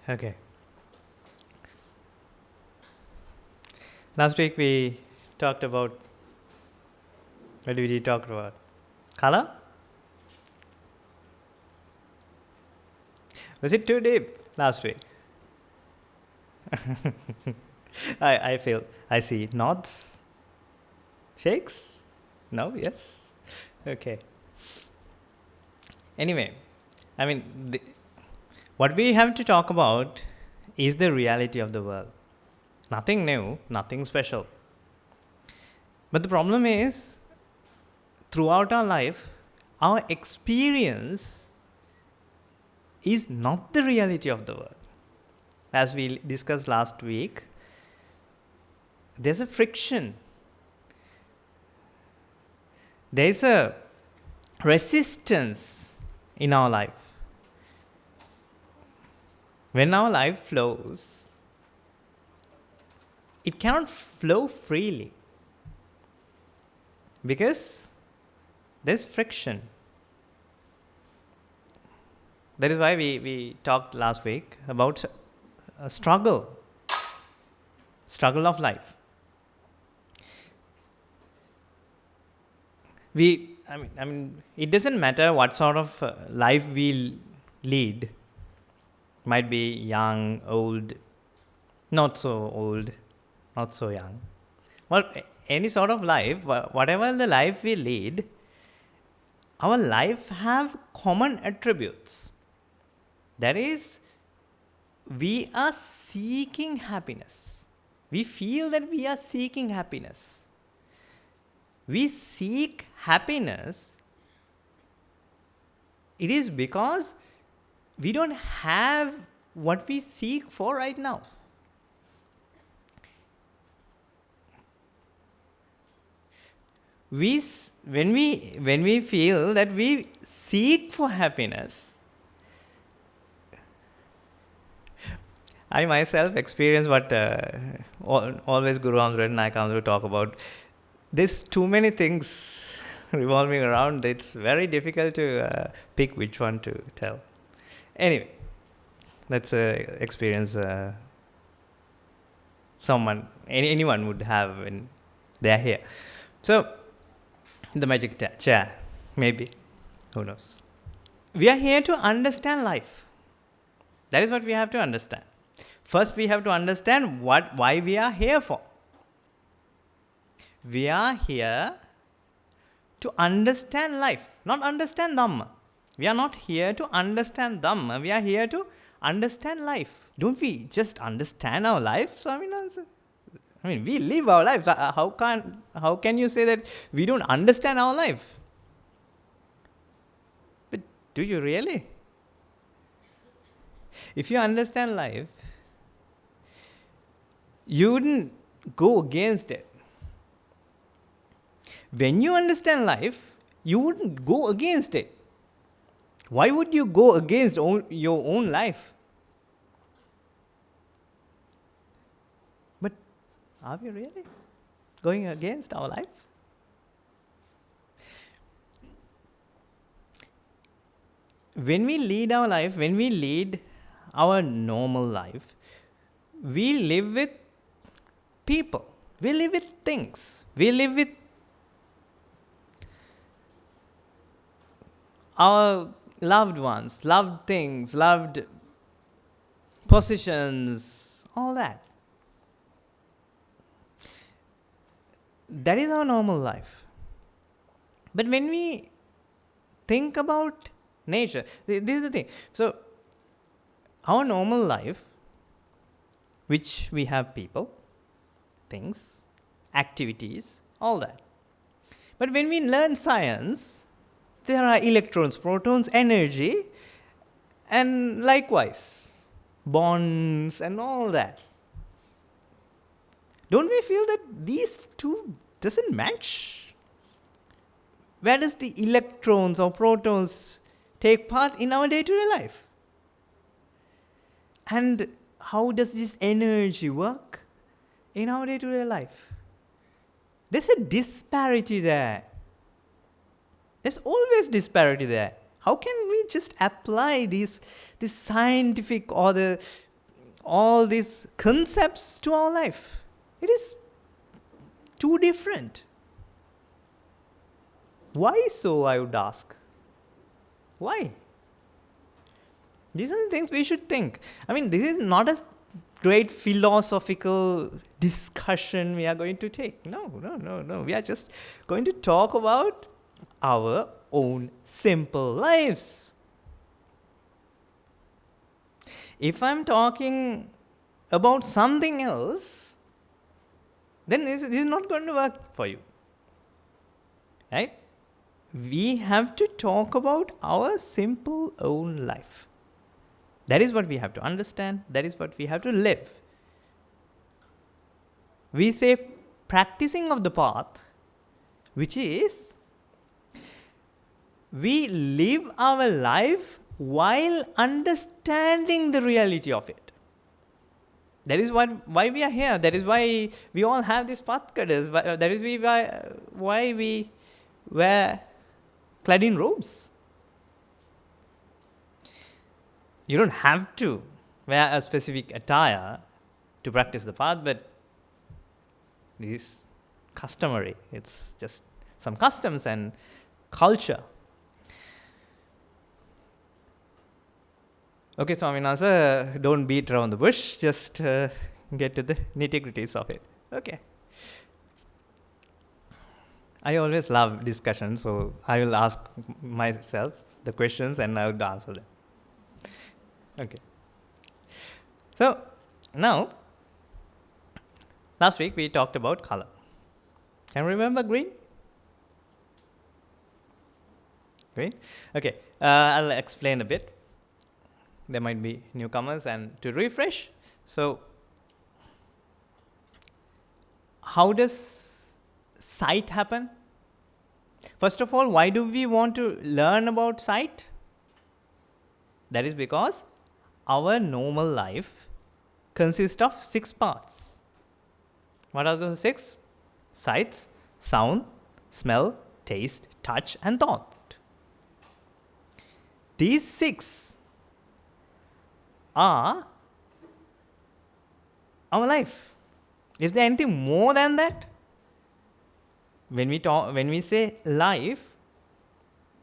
Okay. Last week we talked about, what did we talk about? Color? Was it too deep last week? I see nods, shakes, no, yes, okay. Anyway, what we have to talk about is the reality of the world. Nothing new, nothing special. But the problem is, throughout our life, our experience is not the reality of the world. As we discussed last week, there's a friction. There's a resistance in our life. When our life flows, it cannot flow freely because there's friction. That is why we talked last week about a struggle of life. It doesn't matter what sort of life we lead. Might be young, old, not so old, not so young. Well, any sort of life, whatever the life we lead, our life have common attributes. That is, we are seeking happiness. We feel that we are seeking happiness. We seek happiness. It is because we don't have what we seek for right now. When we feel that we seek for happiness, I myself experience what always Guru Amrit and I come to talk about. There's too many things revolving around. It's very difficult to pick which one to tell. Anyway, that's an experience anyone would have when they're here. So, the magic chair, maybe, who knows. We are here to understand life. That is what we have to understand. First, we have to understand why we are here for. We are here to understand life, not understand Dhamma. We are not here to understand Dhamma. We are here to understand life. Don't we just understand our life, Swaminathan? We live our lives. How can you say that we don't understand our life? But do you really? If you understand life, you wouldn't go against it. When you understand life, you wouldn't go against it. Why would you go against your own life? But are we really going against our life? When we lead our life, when we lead our normal life, we live with people. We live with things. We live with our loved ones, loved things, loved positions, all that. That is our normal life. But when we think about nature, this is the thing. So, our normal life, which we have people, things, activities, all that. But when we learn science, there are electrons, protons, energy, and likewise, bonds and all that. Don't we feel that these two doesn't match? Where does the electrons or protons take part in our day-to-day life? And how does this energy work in our day-to-day life? There's a disparity there. There's always disparity there. How can we just apply this scientific or the all these concepts to our life. It is too different. Why so, I would ask? Why? These are the things we should think. I mean, this is not a great philosophical discussion we are going to take. No. We are just going to talk about our own simple lives. If I'm talking about something else, then this is not going to work for you. Right? We have to talk about our simple own life. That is what we have to understand. That is what we have to live. We say practicing of the path, which is we live our life while understanding the reality of it. That is why we are here. That is why we all have these path cutters. That is why we wear clad in robes. You don't have to wear a specific attire to practice the path, but this is customary. It's just some customs and culture. Okay, Swaminatha, don't beat around the bush. Just get to the nitty-gritties of it. Okay. I always love discussions, so I will ask myself the questions and I would answer them. Okay. So, now, last week we talked about color. Can you remember green? Green? Okay. I'll explain a bit. There might be newcomers, and to refresh. So, how does sight happen? First of all, why do we want to learn about sight? That is because our normal life consists of 6 parts. What are those 6? Sights, sound, smell, taste, touch, and thought. These 6 are our life. Is there anything more than that? When we say life,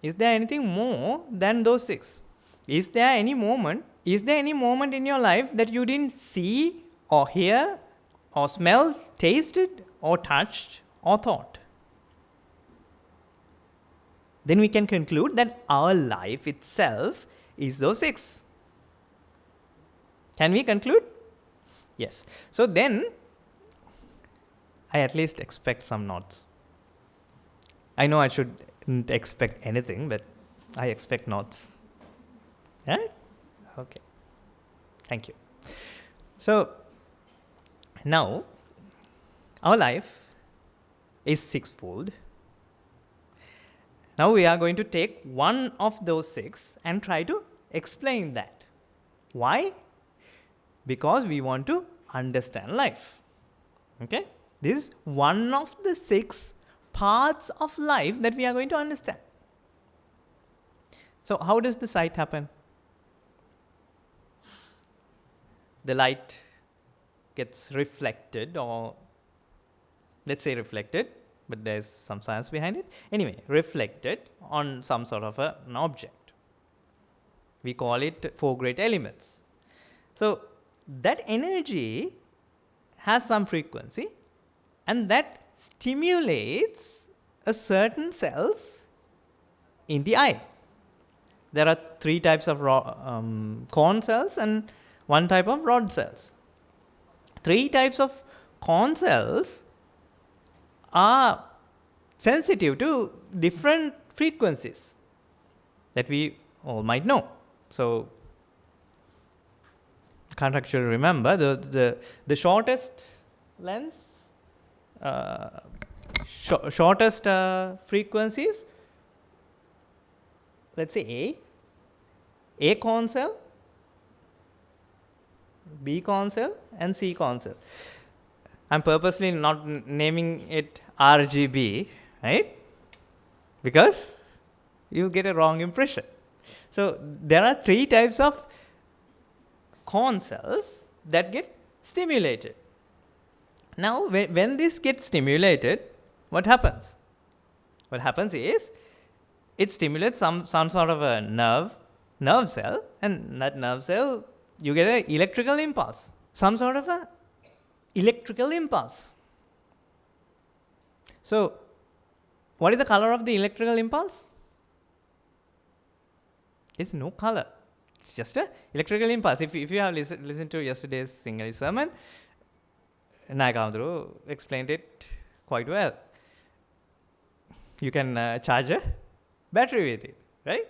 is there anything more than those 6? Is there any moment in your life that you didn't see or hear or smell, tasted or touched or thought? Then we can conclude that our life itself is those 6. Can we conclude? Yes. So then, I at least expect some nods. I know I shouldn't expect anything, but I expect nods. Right? Okay. Thank you. So, now, our life is 6-fold. Now we are going to take one of those 6 and try to explain that. Why? Because we want to understand life. Okay? This is one of the 6 parts of life that we are going to understand. So, how does the sight happen? The light gets reflected, or let's say reflected, but there's some science behind it. Anyway, reflected on some sort of an object. We call it 4 great elements. So, that energy has some frequency, and that stimulates a certain cells in the eye. There are 3 types of cone cells and 1 type of rod cells. 3 types of cone cells are sensitive to different frequencies that we all might know. So, can't actually remember the shortest lens, shortest frequencies. Let's say A cone cell, B cone cell, and C cone cell. I'm purposely not naming it RGB, right? Because you get a wrong impression. So there are 3 types of cone cells that get stimulated. Now, when this gets stimulated, what happens? What happens is, it stimulates some sort of a nerve cell, and that nerve cell, you get an electrical impulse. Some sort of a electrical impulse. So, what is the color of the electrical impulse? It's no color. It's just an electrical impulse. If you have listened to yesterday's Sinhala sermon, Nagamdru explained it quite well. You can charge a battery with it, right?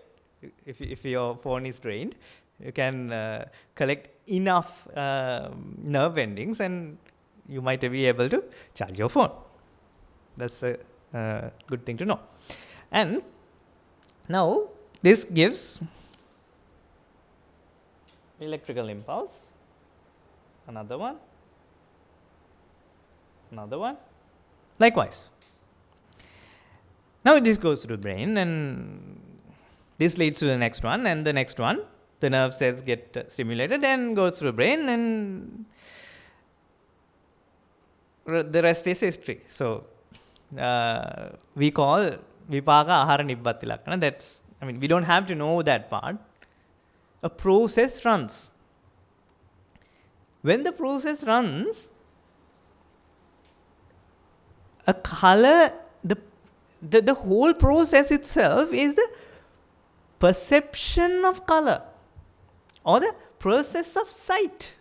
If your phone is drained, you can collect enough nerve endings and you might be able to charge your phone. That's a good thing to know. And now this gives electrical impulse, another one, likewise. Now this goes to the brain and this leads to the next one, and the next one, the nerve cells get stimulated and goes to the brain, and the rest is history. So we call vipaka ahara nibbatti lakkana. That's, we don't have to know that part. A process runs. When the process runs, a color, the whole process itself is the perception of color or the process of sight.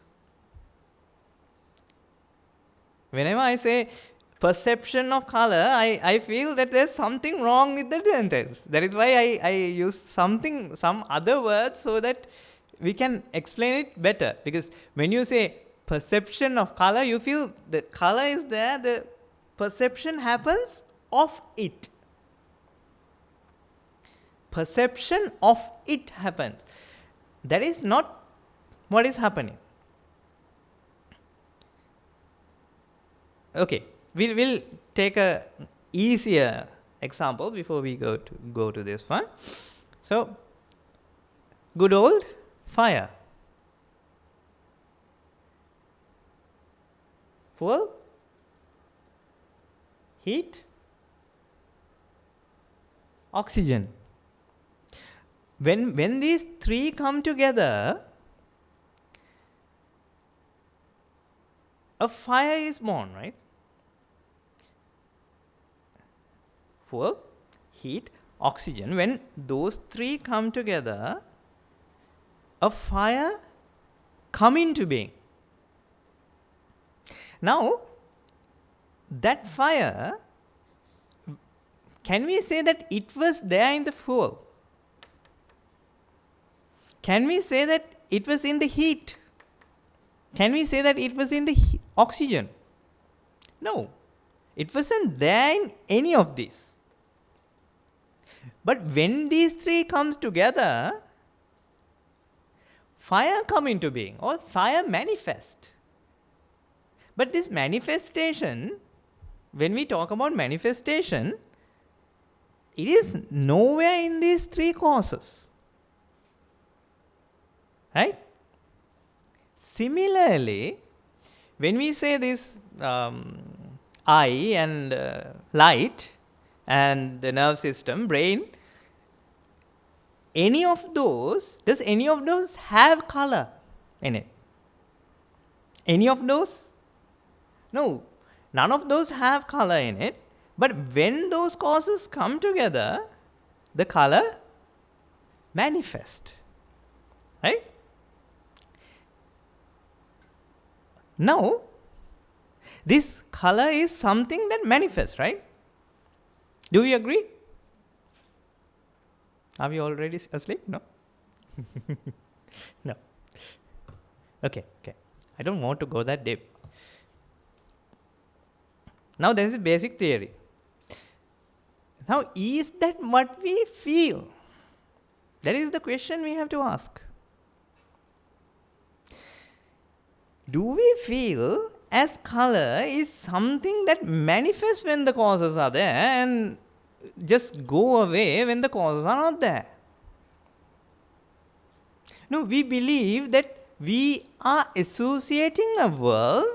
Whenever I say perception of color, I feel that there's something wrong with the sentence. That is why I use some other words so that we can explain it better. Because when you say perception of color, you feel the color is there, the perception happens of it. Perception of it happens. That is not what is happening. Okay, we'll take a easier example before we go to this one. So, good old fire. Fuel, heat, oxygen. When these three come together, a fire is born, right? Fuel, heat, oxygen. When those three come together, a fire come into being. Now, that fire, can we say that it was there in the fuel? Can we say that it was in the heat? Can we say that it was in the oxygen? No, it wasn't there in any of these. But when these three comes together, fire come into being or fire manifest. But this manifestation, when we talk about manifestation, it is nowhere in these three causes. Right? Similarly, when we say this eye and light and the nerve system, brain, does any of those have color in it? Any of those? No, none of those have color in it. But when those causes come together, the color manifest. Right? Now, this color is something that manifests, right? Do we agree? Are we already asleep? No? No. Okay. I don't want to go that deep. Now, there is a basic theory. Now, is that what we feel? That is the question we have to ask. Do we feel as color is something that manifests when the causes are there and just go away when the causes are not there? No, we believe that we are associating a world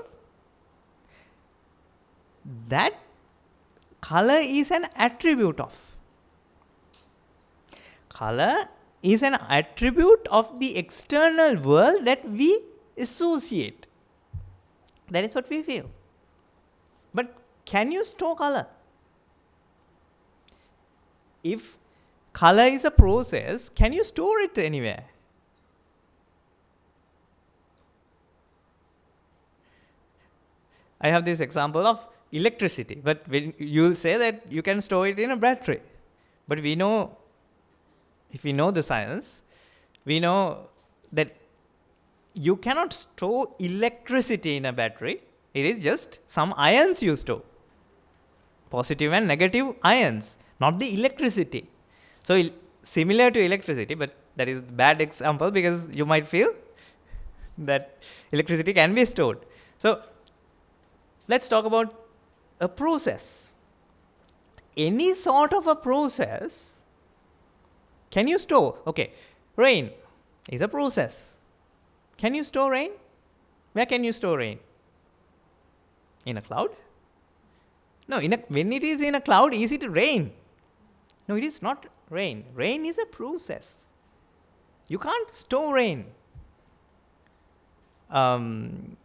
that color is an attribute of. Color is an attribute of the external world that we associate. That is what we feel. But can you store color? If color is a process, can you store it anywhere? I have this example of electricity, but when you'll say that you can store it in a battery. But we know, if we know the science, we know that you cannot store electricity in a battery. It is just some ions you store. Positive and negative ions, not the electricity. So similar to electricity, but that is a bad example because you might feel that electricity can be stored. So let's talk about a process. Any sort of a process, can you store? Okay, rain is a process. Can you store rain? Where can you store rain? In a cloud? No, when it is in a cloud, is it rain? No, it is not rain. Rain is a process. You can't store rain. Can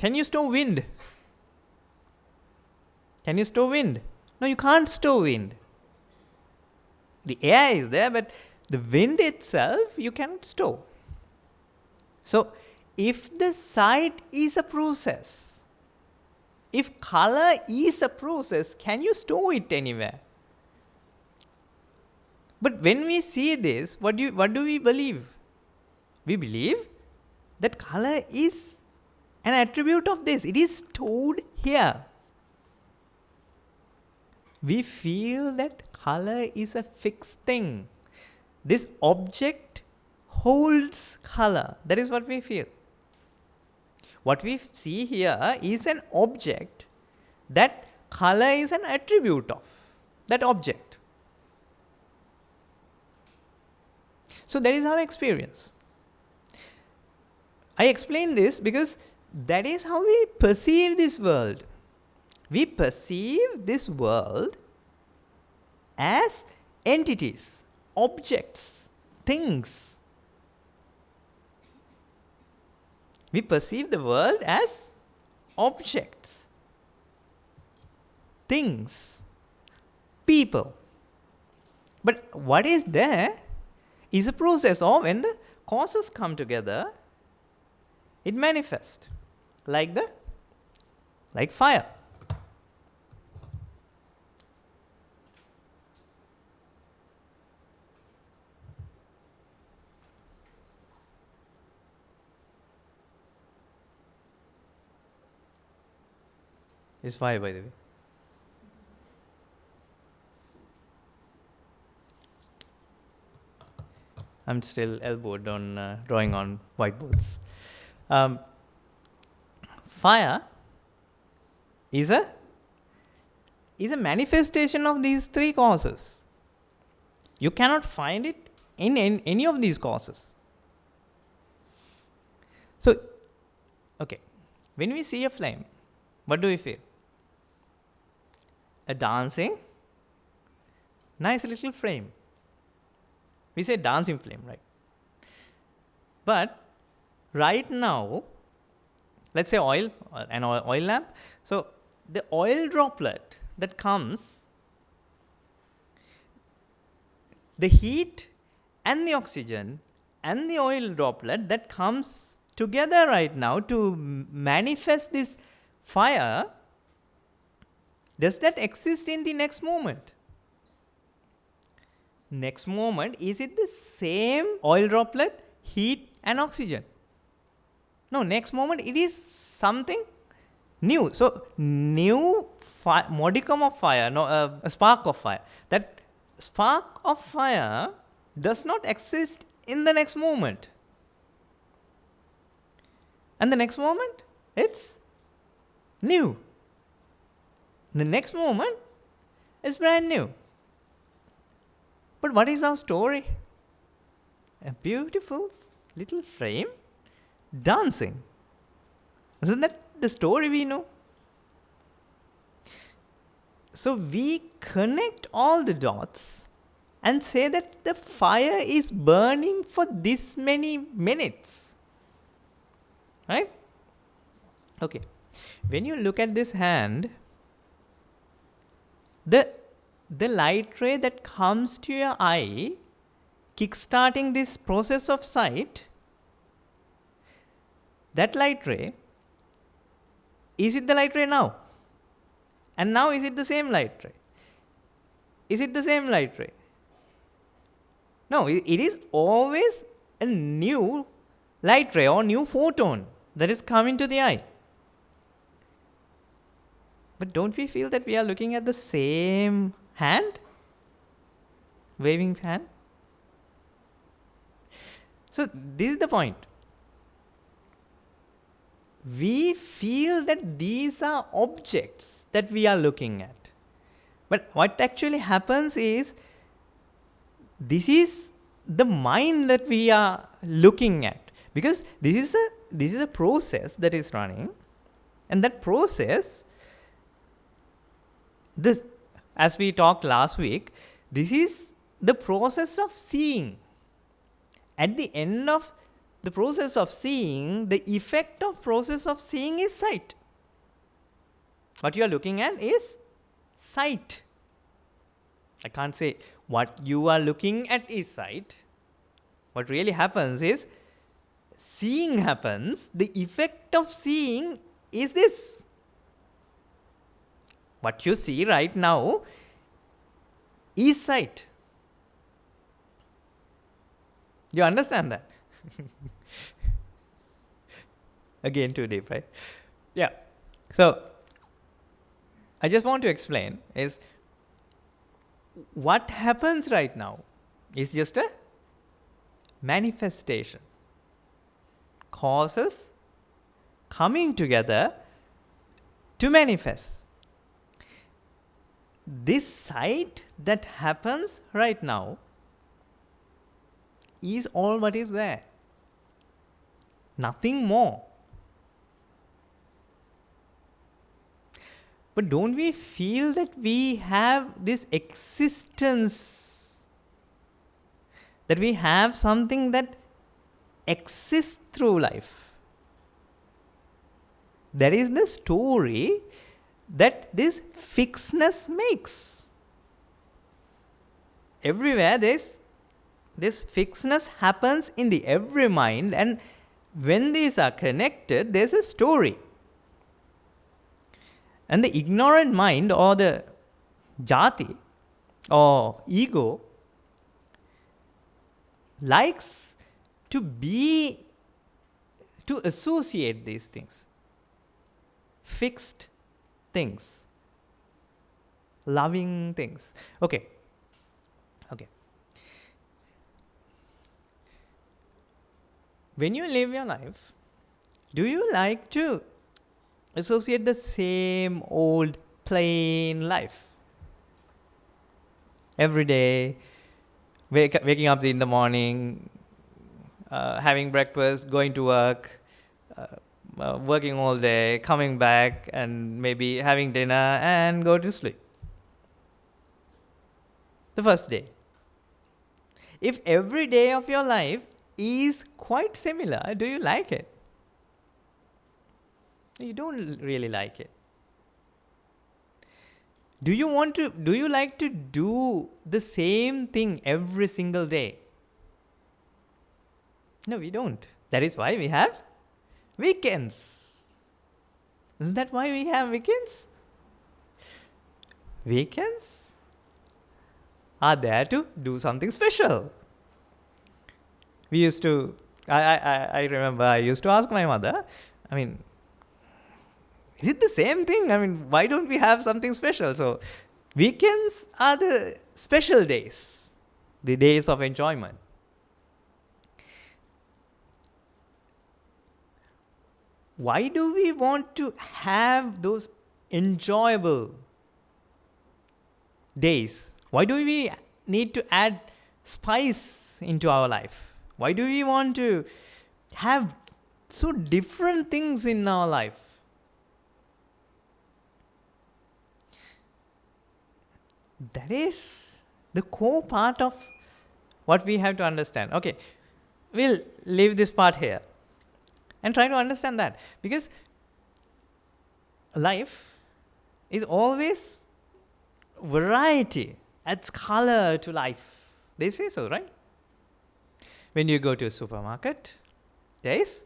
you store wind? Can you store wind? No, you can't store wind. The air is there, but the wind itself you cannot store. So, if the sight is a process, if color is a process, can you store it anywhere? But when we see this, what do we believe? We believe that color is an attribute of this. It is stored here. We feel that color is a fixed thing. This object holds color. That is what we feel. What we see here is an object that color is an attribute of that object. So that is our experience. I explain this because that is how we perceive this world. We perceive this world as entities, objects, things. We perceive the world as objects, things, people. But what is there is a process, or when the causes come together, it manifests like fire. It's fire, by the way. I'm still elbowed on drawing on whiteboards. Fire is a manifestation of these three causes. You cannot find it in any of these causes. So, okay, when we see a flame, what do we feel? A dancing, nice little flame. We say dancing flame, right? But right now, let's say an oil lamp. So the oil droplet that comes, the heat and the oxygen and the oil droplet that comes together right now to manifest this fire, does that exist in the next moment? Next moment, is it the same oil droplet, heat and oxygen? No, next moment it is something new. So, new modicum of fire, a spark of fire. That spark of fire does not exist in the next moment. And the next moment, it's new. The next moment is brand new. But what is our story? A beautiful little flame dancing. Isn't that the story we know? So we connect all the dots and say that the fire is burning for this many minutes. Right? Okay. When you look at this hand, the light ray that comes to your eye, kickstarting this process of sight, that light ray, is it the light ray now? And now is it the same light ray? Is it the same light ray? No, it is always a new light ray or new photon that is coming to the eye. But don't we feel that we are looking at the same hand? Waving hand? So this is the point. We feel that these are objects that we are looking at. But what actually happens is, this is the mind that we are looking at. Because this is a process that is running. And that process, this, as we talked last week, this is the process of seeing. At the end of the process of seeing, the effect of process of seeing is sight. What you are looking at is sight. I can't say what you are looking at is sight. What really happens is, seeing happens, the effect of seeing is this. What you see right now is sight. You understand that? Again, too deep, right? Yeah. So, I just want to explain is, what happens right now is just a manifestation. Causes coming together to manifest. This sight that happens right now is all what is there. Nothing more. But don't we feel that we have this existence, that we have something that exists through life? That is the story that this fixedness makes. Everywhere this fixedness happens in the every mind, and when these are connected, there's a story. And the ignorant mind, or the jati or ego, likes to associate these things. Fixed things. Loving things. Okay. When you live your life, do you like to associate the same old plain life? Every day, waking up in the morning, having breakfast, going to work, working all day, coming back, and maybe having dinner and go to sleep. The first day. If every day of your life is quite similar, do you like it? You don't really like it. Do you like to do the same thing every single day? No, we don't. That is why we have weekends. Isn't that why we have weekends? Weekends are there to do something special. We used to, I remember I used to ask my mother, is it the same thing? Why don't we have something special? So, weekends are the special days, the days of enjoyment. Why do we want to have those enjoyable days? Why do we need to add spice into our life? Why do we want to have so different things in our life. That is the core part of what we have to understand. Okay, we'll leave this part here and try to understand that, because life is always variety, adds color to life. They say so, right? When you go to a supermarket, there is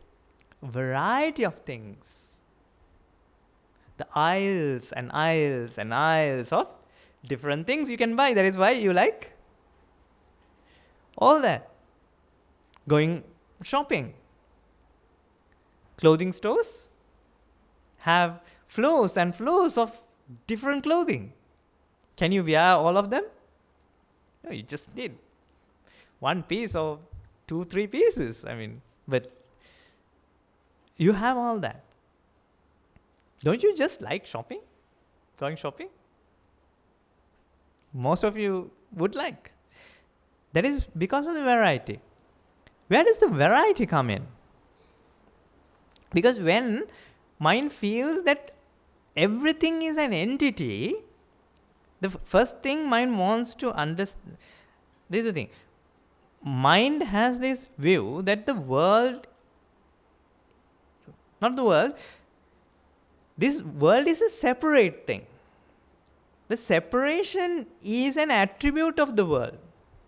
variety of things. The aisles and aisles and aisles of different things you can buy. That is why you like all that. Going shopping. Clothing stores have floors and floors of different clothing. Can you wear all of them? No, you just need one piece or 2-3 pieces. But you have all that. Don't you just like shopping? Going shopping? Most of you would like. That is because of the variety. Where does the variety come in? Because when mind feels that everything is an entity, the first thing mind wants to understand, this is the thing. Mind has this view that the world, not the world, this world is a separate thing. The separation is an attribute of the world.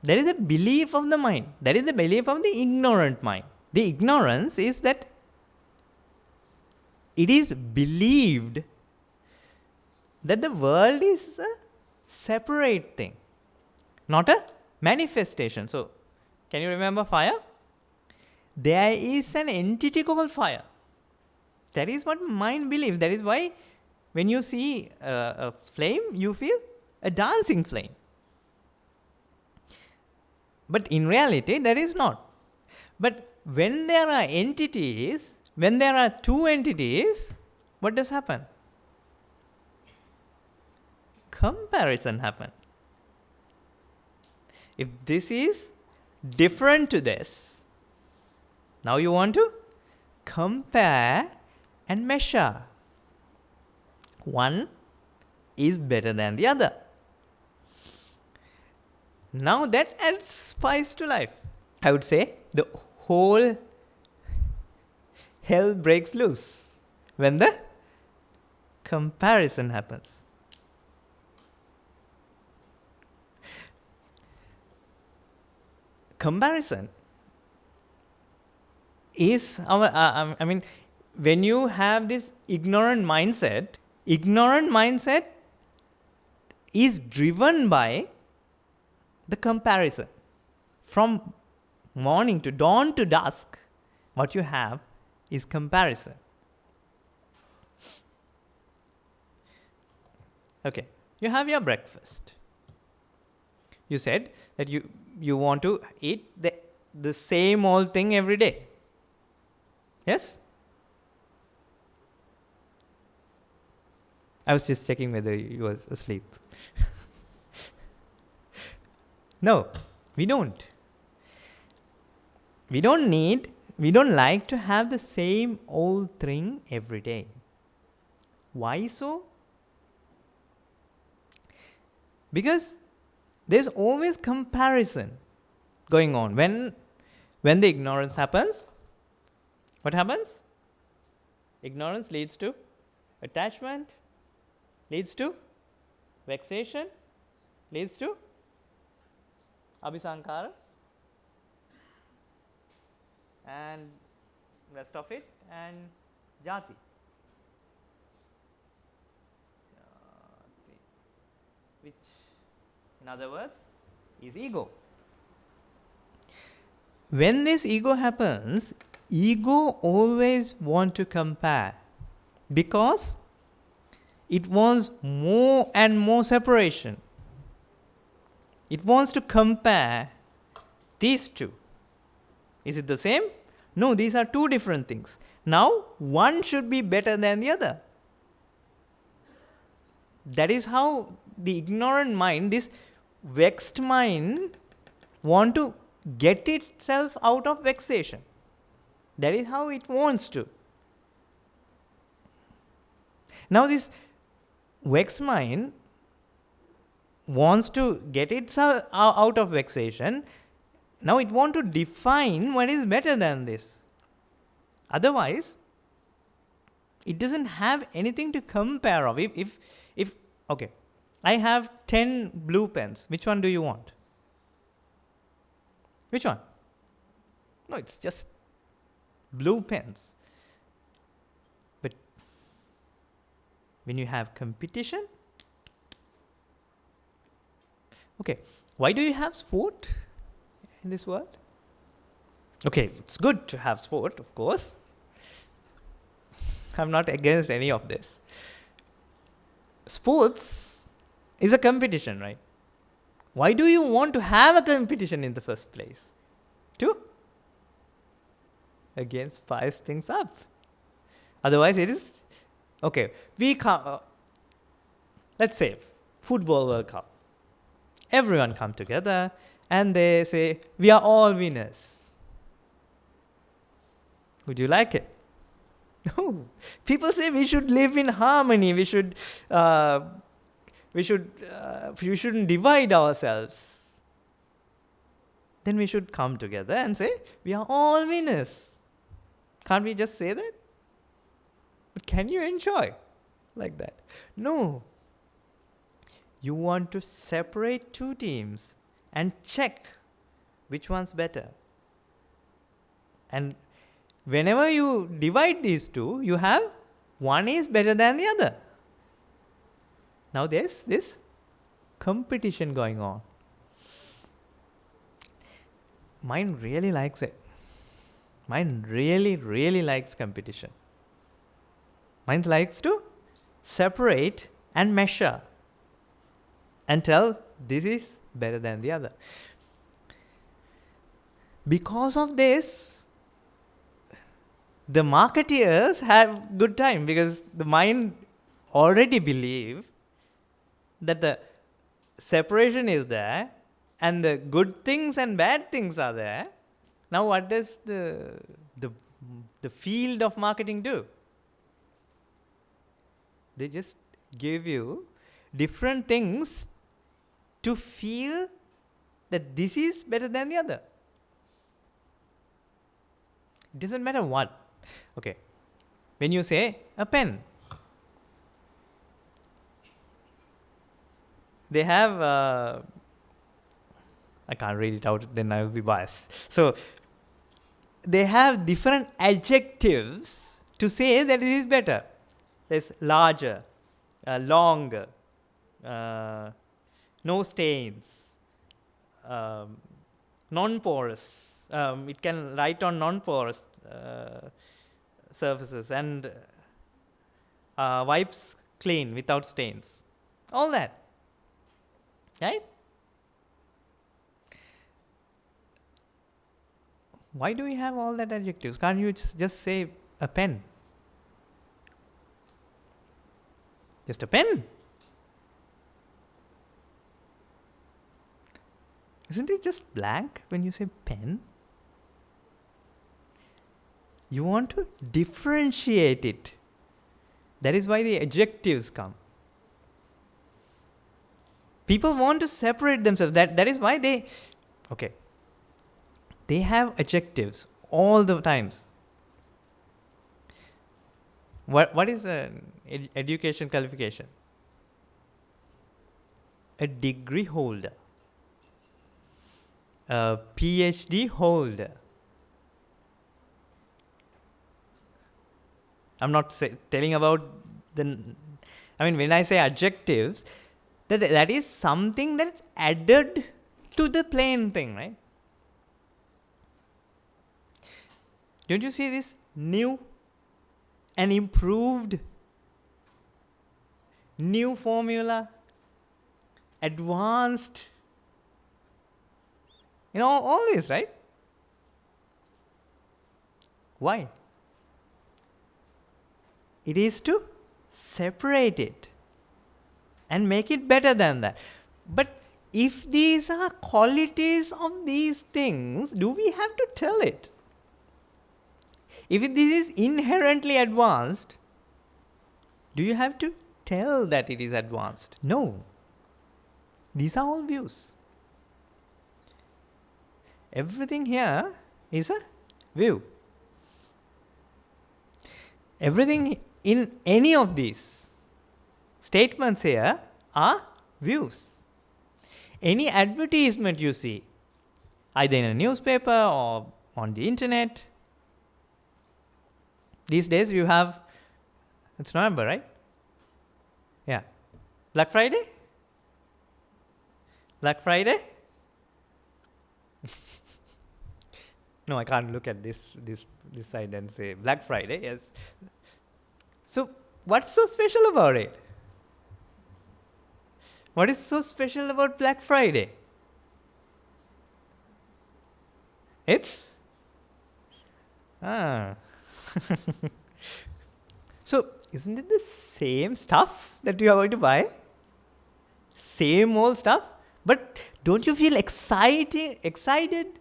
That is a belief of the mind. That is the belief of the ignorant mind. The ignorance is that it is believed that the world is a separate thing, not a manifestation. So, can you remember fire? There is an entity called fire. That is what mind believes. That is why when you see a flame, you feel a dancing flame. But in reality, that is not. But when there are entities, when there are two entities, what does happen? Comparison happen. If this is different to this, now you want to compare and measure. One is better than the other. Now that adds spice to life. I would say the whole hell breaks loose when the comparison happens. Comparison is our, when you have this ignorant mindset is driven by the comparison. From morning to dawn to dusk, what you have is comparison. Okay, you have your breakfast. You said that you want to eat the same old thing every day. Yes? I was just checking whether you were asleep. No, we don't. We don't like to have the same old thing every day. Why so? Because there's always comparison going on. When the ignorance happens, what happens? Ignorance leads to attachment, leads to vexation, leads to abhisankara, and rest of it, and jati. Which, in other words, is ego. When this ego happens, ego always wants to compare, because it wants more and more separation. It wants to compare these two. Is it the same? No, these are two different things. Now, one should be better than the other. That is how the ignorant mind, this vexed mind, want to get itself out of vexation. That is how it wants to. Now this vex mind wants to get itself out of vexation. Now it wants to define what is better than this. Otherwise, it doesn't have anything to compare of. If okay, I have 10 blue pens. Which one do you want? Which one? No, it's just blue pens. But when you have competition, okay, why do you have sport in this world? Okay, it's good to have sport, of course. I'm not against any of this. Sports is a competition, right? Why do you want to have a competition in the first place? To again spice things up. Otherwise it is okay. We come. Let's say football World Cup. Everyone come together and they say we are all winners. Would you like it? No. People say we should live in harmony. We shouldn't divide ourselves. Then we should come together and say we are all winners. Can't we just say that? But can you enjoy like that? No. You want to separate two teams and check which one's better. And whenever you divide these two, you have one is better than the other. Now there's this competition going on. Mind really likes it. Mind really likes competition. Mind likes to separate and measure and tell this is better than the other. Because of this, the marketeers have good time because the mind already believe that the separation is there and the good things and bad things are there. Now what does the field of marketing do? They just give you different things to feel that this is better than the other. It doesn't matter what. Okay. When you say a pen, they have, I can't read it out, then I will be biased. So, they have different adjectives to say that it is better. There's larger, longer, no stains, non-porous. It can write on non-porous surfaces and wipes clean without stains. All that. Right? Why do we have all that adjectives? Can't you just say a pen? Just a pen. Isn't it just blank when you say pen? You want to differentiate it. That is why the adjectives come. People want to separate themselves. That is why they have adjectives all the times. What is an education qualification? A degree holder. A PhD holder. I'm not telling about when I say adjectives, that is something that's added to the plain thing, right? Don't you see this new and improved, new formula, advanced, all this, right? Why? It is to separate it and make it better than that. But if these are qualities of these things, do we have to tell it? If this is inherently advanced, do you have to tell that it is advanced? No. These are all views. Everything here is a view. Everything in any of these statements here are views. Any advertisement you see, either in a newspaper or on the internet, these days you have, it's November, right? Yeah. Black Friday? Black Friday? No, I can't look at this side and say Black Friday, yes. So, what's so special about it? What is so special about Black Friday? It's So, isn't it the same stuff that you are going to buy? Same old stuff? But don't you feel excited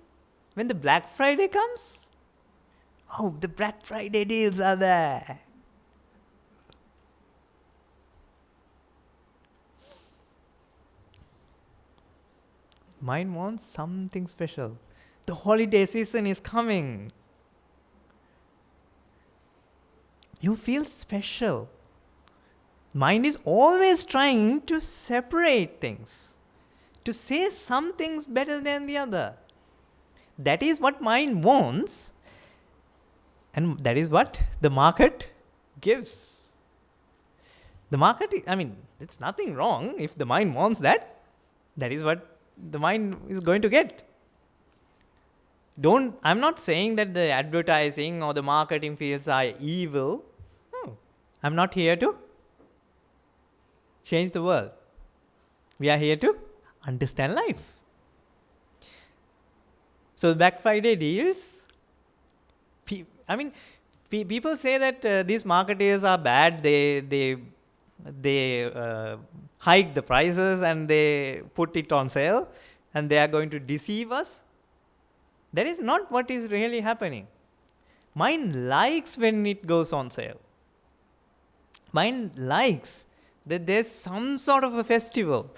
when the Black Friday comes? Oh, the Black Friday deals are there. Mind wants something special. The holiday season is coming. You feel special. Mind is always trying to separate things, to say something's better than the other. That is what mind wants, and that is what the market gives. The market, it's nothing wrong if the mind wants that. That is what the mind is going to get. I'm not saying that the advertising or the marketing fields are evil. No. I'm not here to change the world. We are here to understand life. So Black Friday deals, people say that these marketers are bad. They hike the prices and they put it on sale and they are going to deceive us. That is not what is really happening. Mind likes when it goes on sale. Mind likes that there's some sort of a festival,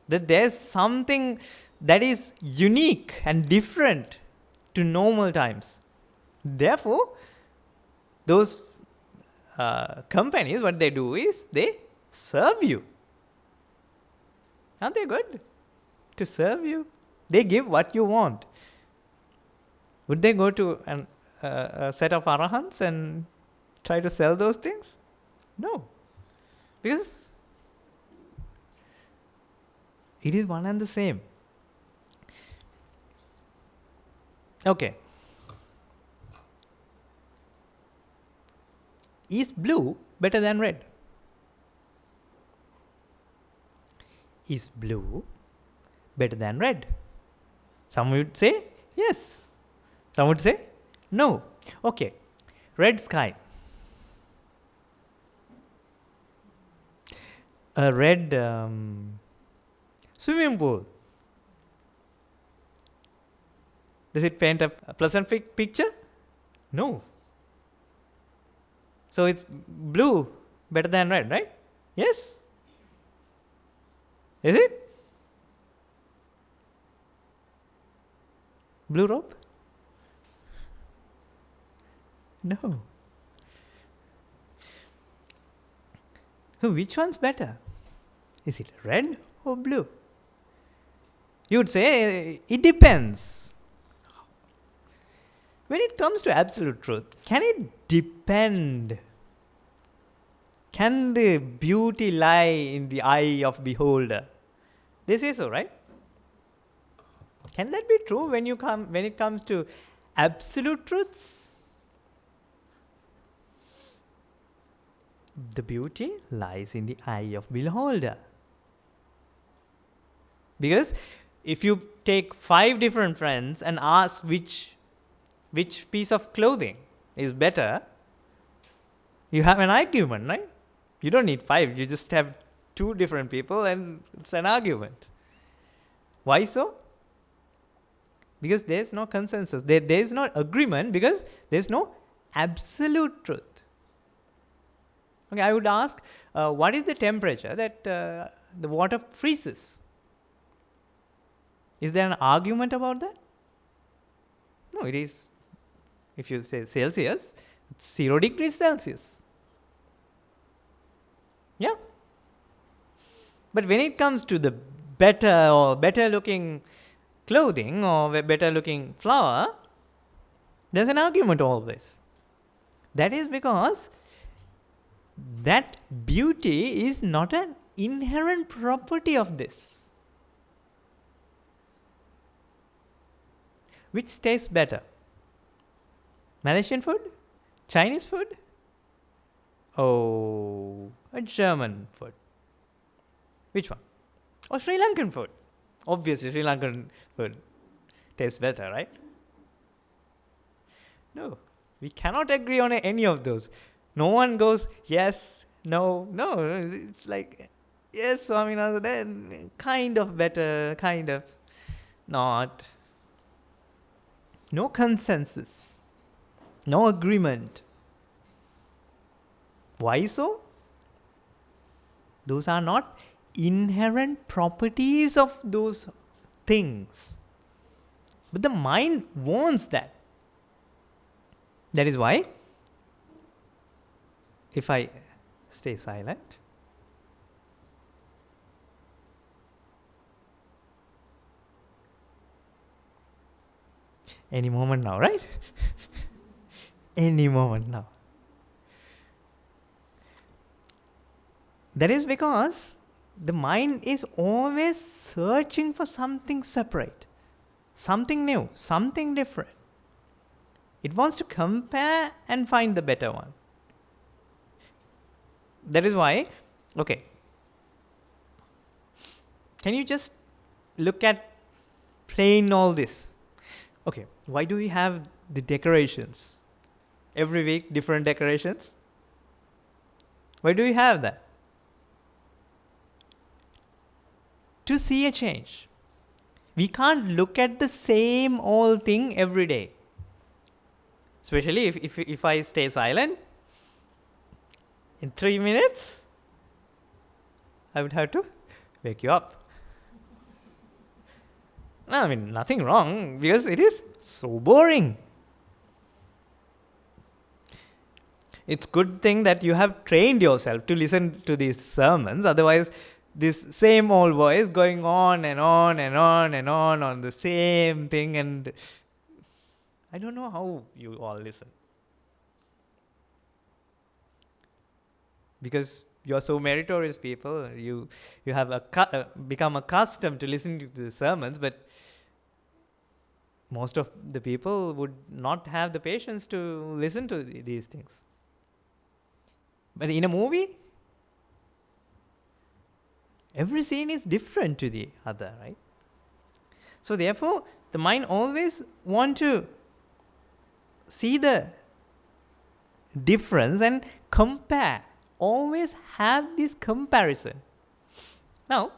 that there's something that is unique and different to normal times. Therefore, those companies, what they do is they serve you. Aren't they good? To serve you. They give what you want. Would they go to a set of arahants and try to sell those things? No. Because it is one and the same. Okay. Is blue better than red? Is blue better than red? Some would say yes. Some would say no. Okay. Red sky. A red swimming pool. Does it paint a pleasant picture? No. So it's blue better than red, right? Yes? Is it? Blue robe? No. So which one's better? Is it red or blue? You would say it depends. When it comes to absolute truth, can it depend? Can the beauty lie in the eye of beholder? They say so, right? Can that be true when it comes to absolute truths? The beauty lies in the eye of beholder. Because if you take 5 different friends and ask which piece of clothing is better, you have an argument, right? You don't need 5. You just have 2 different people and it's an argument. Why so? Because there's no consensus. There is no agreement because there's no absolute truth. Okay, I would ask, what is the temperature that the water freezes? Is there an argument about that? No, it is, if you say Celsius, it's 0 degrees Celsius. Yeah. But when it comes to the better looking clothing or better looking flower, there's an argument always. That is because that beauty is not an inherent property of this. Which tastes better? Malaysian food? Chinese food? Oh, a German food. Which one? Or Sri Lankan food? Obviously, Sri Lankan food tastes better, right? No, we cannot agree on any of those. No one goes, yes, no. It's like, yes, Swaminathan, then kind of better, kind of not. No consensus. No agreement. Why so? Those are not inherent properties of those things. But the mind wants that. That is why, if I stay silent, any moment now, right? Any moment now. That is because the mind is always searching for something separate, something new, something different. It wants to compare and find the better one. That is why, okay, can you just look at plain all this? Okay, why do we have the decorations? Every week, different decorations? Why do we have that? To see a change. We can't look at the same old thing every day. Especially if I stay silent, in 3 minutes, I would have to wake you up. No, I mean, nothing wrong, because it is so boring. It's good thing that you have trained yourself to listen to these sermons. Otherwise, this same old voice going on and on and on and on the same thing, and I don't know how you all listen. Because you are so meritorious people, you have become accustomed to listening to the sermons, but most of the people would not have the patience to listen to these things. But in a movie, every scene is different to the other, right? So therefore, the mind always wants to see the difference and compare. Always have this comparison. Now,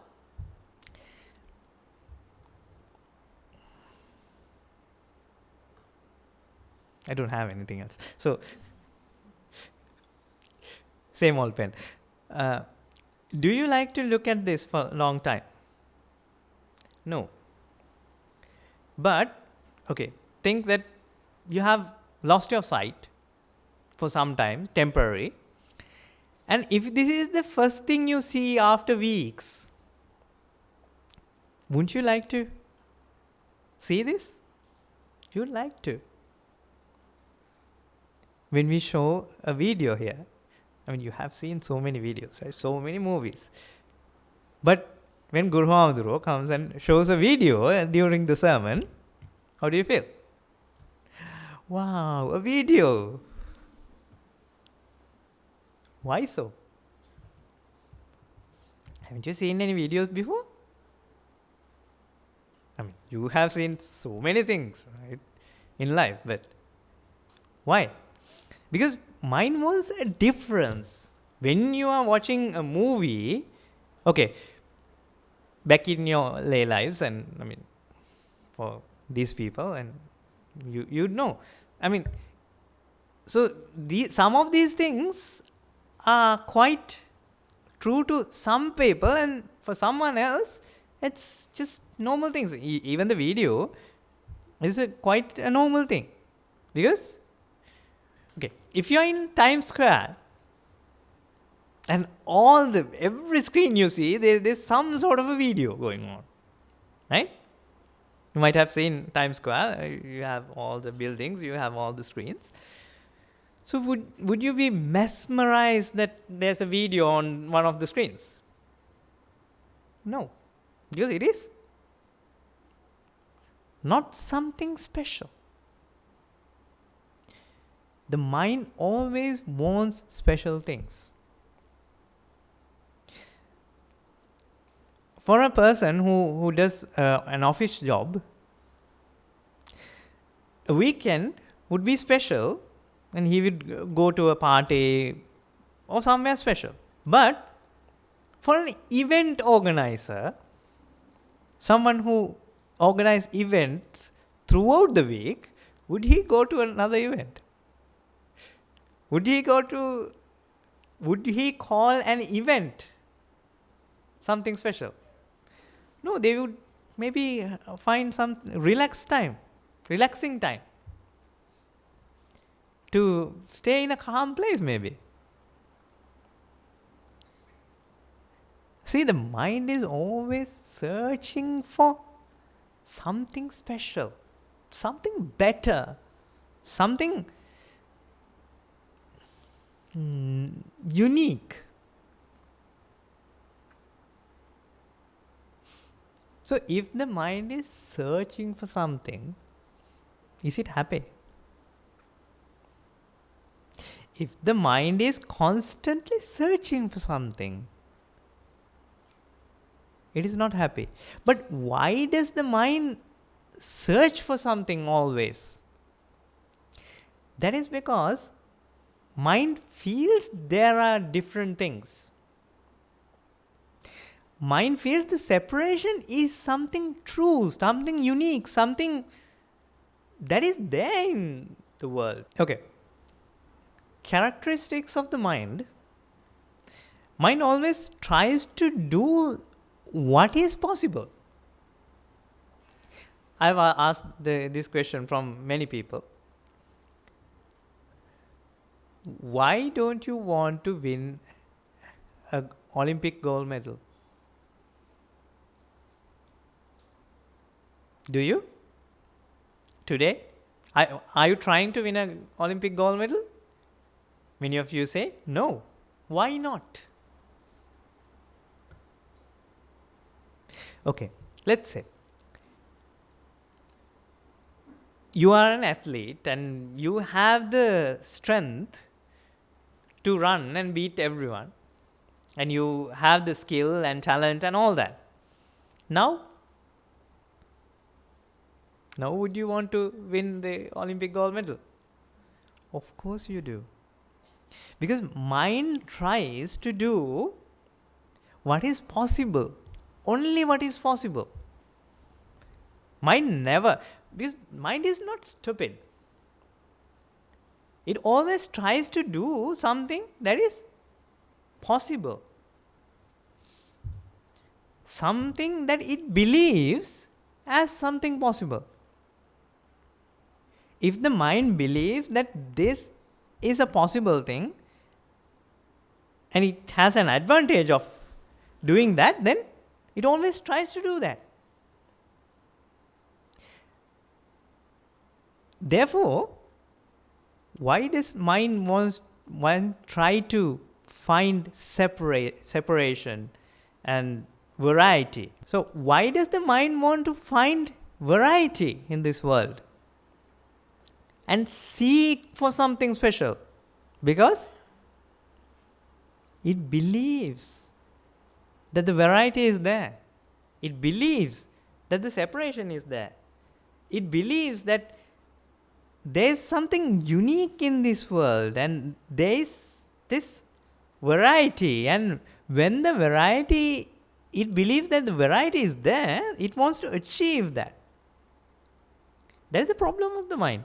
I don't have anything else. So, same old pen. Do you like to look at this for a long time? No. But, okay, think that you have lost your sight for some time, temporary. And if this is the first thing you see after weeks, wouldn't you like to see this? You'd like to. When we show a video here, I mean, you have seen so many videos, right? So many movies. But when Guru Mahamudro comes and shows a video during the sermon, how do you feel? Wow, a video. Why so? Haven't you seen any videos before? I mean, you have seen so many things, right, in life, but why? Because mind wants a difference. When you are watching a movie, okay, back in your lay lives, and I mean, for these people, and you know, I mean, So some of these things are quite true to some people, and for someone else, it's just normal things. Even the video is quite a normal thing. Because, okay, if you're in Times Square, and every screen you see, there's some sort of a video going on, right? You might have seen Times Square. You have all the buildings, you have all the screens. So would you be mesmerized that there's a video on one of the screens? No, because it is not something special. The mind always wants special things. For a person who does an office job, a weekend would be special, and he would go to a party or somewhere special. But for an event organizer, someone who organizes events throughout the week, would he go to another event? Would he call an event something special? No, they would maybe find some relaxing time, to stay in a calm place maybe. See, the mind is always searching for something special, something better, something unique. So if the mind is searching for something, is it happy? If the mind is constantly searching for something, it is not happy. But why does the mind search for something always? That is because mind feels there are different things. Mind feels the separation is something true, something unique, something that is there in the world. Okay. Characteristics of the mind. Mind always tries to do what is possible. I've asked this question from many people. Why don't you want to win an Olympic gold medal? Do you? Today? Are you trying to win an Olympic gold medal? Many of you say, no. Why not? Okay, let's say you are an athlete and you have the strength to run and beat everyone, and you have the skill and talent and all that. Now would you want to win the Olympic gold medal? Of course you do. Because mind tries to do what is possible, only what is possible. Because mind is not stupid. It always tries to do something that is possible. Something that it believes as something possible. If the mind believes that this is a possible thing, and it has an advantage of doing that, then it always tries to do that. Therefore, why does mind try to find separation and variety? So why does the mind want to find variety in this world and seek for something special? Because it believes that the variety is there. It believes that the separation is there. It believes that there is something unique in this world, and there is this variety, and when the variety, it believes that the variety is there, it wants to achieve that. That is the problem of the mind.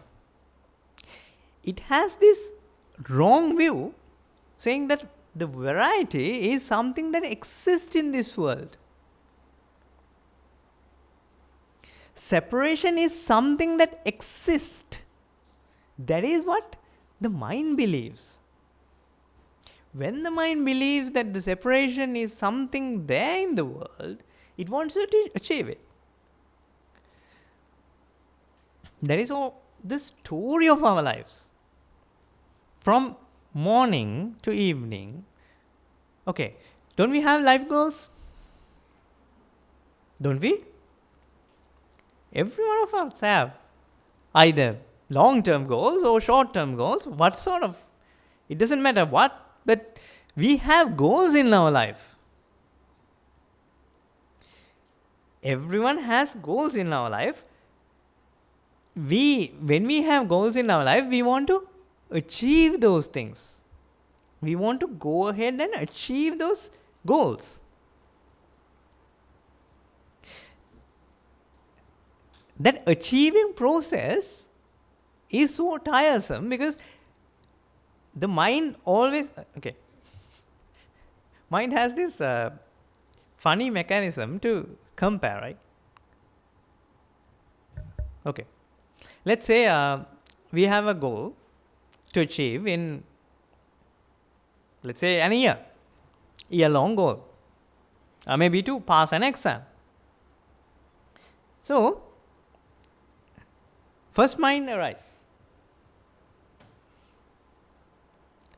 it has this wrong view saying that the variety is something that exists in this world. Separation is something that exists. That is what the mind believes. When the mind believes that the separation is something there in the world, it wants to achieve it. That is all the story of our lives. From morning to evening. Okay, don't we have life goals? Don't we? Every one of us have either long-term goals or short-term goals. What sort of, it doesn't matter what, but we have goals in our life. Everyone has goals in our life. When we have goals in our life, we want to achieve those things. We want to go ahead and achieve those goals. That achieving process is so tiresome because the mind always, mind has this funny mechanism to compare, right? Okay. Let's say we have a goal to achieve in, let's say, an year-long goal, maybe to pass an exam. So, first mind arises.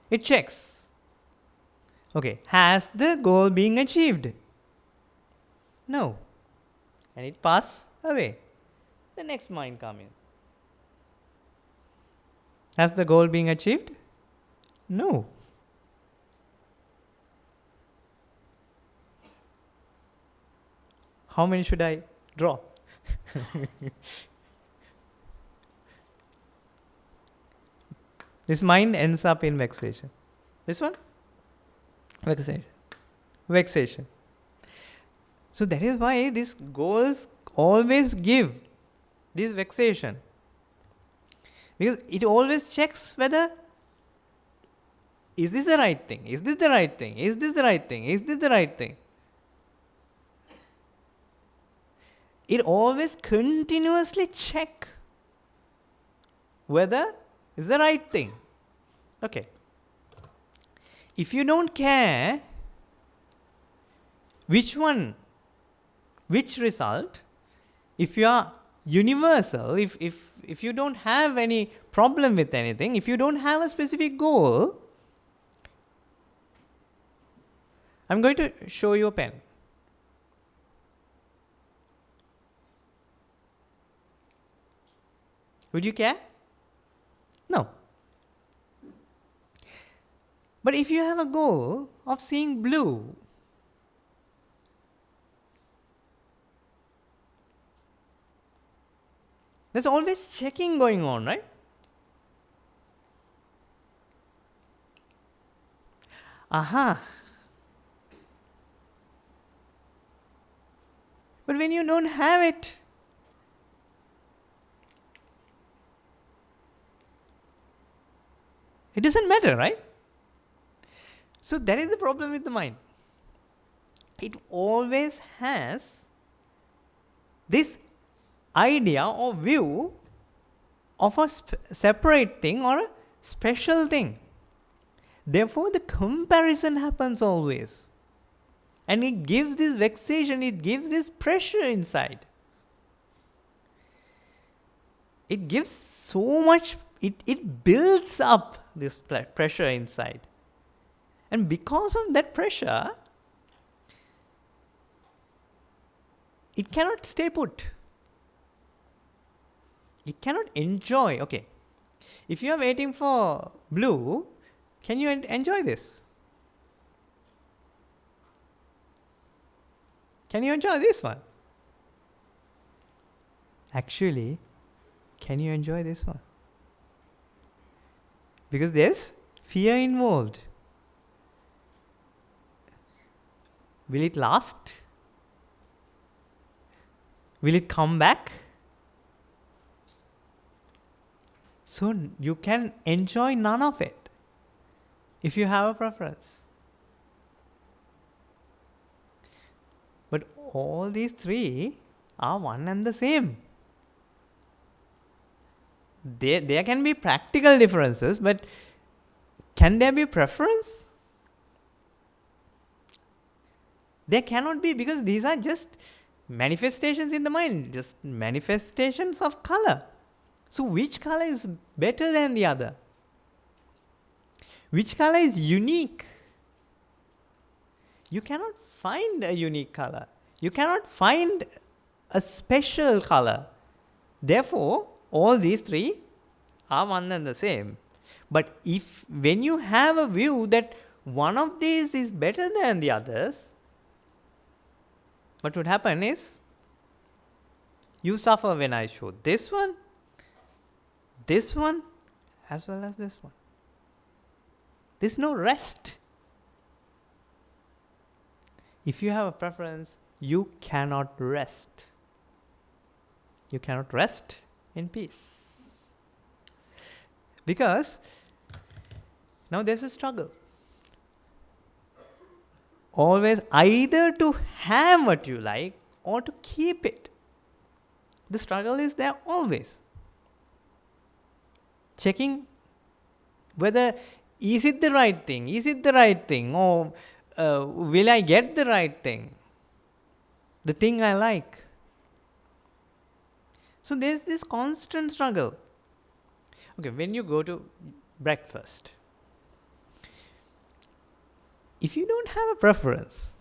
It checks. Okay, has the goal been achieved? No. And it passes away. The next mind comes in. Has the goal been achieved? No. How many should I draw? This mind ends up in vexation. This one? Vexation. So that is why these goals always give this vexation. Because it always checks whether, is this the right thing? Is this the right thing? Is this the right thing? Is this the right thing? It always continuously checks whether it's the right thing. Okay. If you don't care which result, if you are universal, if you don't have any problem with anything, if you don't have a specific goal, I'm going to show you a pen. Would you care? No. But if you have a goal of seeing blue, there's always checking going on, right? Aha. But when you don't have it, it doesn't matter, right? So that is the problem with the mind. It always has this idea or view of a separate thing or a special thing. Therefore, the comparison happens always. And it gives this vexation, it gives this pressure inside. It gives so much, it builds up this pressure inside. And because of that pressure, it cannot stay put. It cannot enjoy. Okay, if you are waiting for blue, can you enjoy this? Can you enjoy this one? Actually, can you enjoy this one? Because there's fear involved. Will it last? Will it come back? So you can enjoy none of it if you have a preference. But all these three are one and the same. There can be practical differences, but can there be preference? There cannot be, because these are just manifestations in the mind, just manifestations of color. So which color is better than the other? Which color is unique? You cannot find a unique color. You cannot find a special color. Therefore, all these three are one and the same. But when you have a view that one of these is better than the others, what would happen is, you suffer when I show this one, as well as this one. There's no rest. If you have a preference, you cannot rest. You cannot rest in peace. Because now there's a struggle. Always either to have what you like or to keep it. The struggle is there always. Checking whether is it the right thing, or will I get the right thing, the thing I like. So there's this constant struggle. Okay, when you go to breakfast, if you don't have a preference,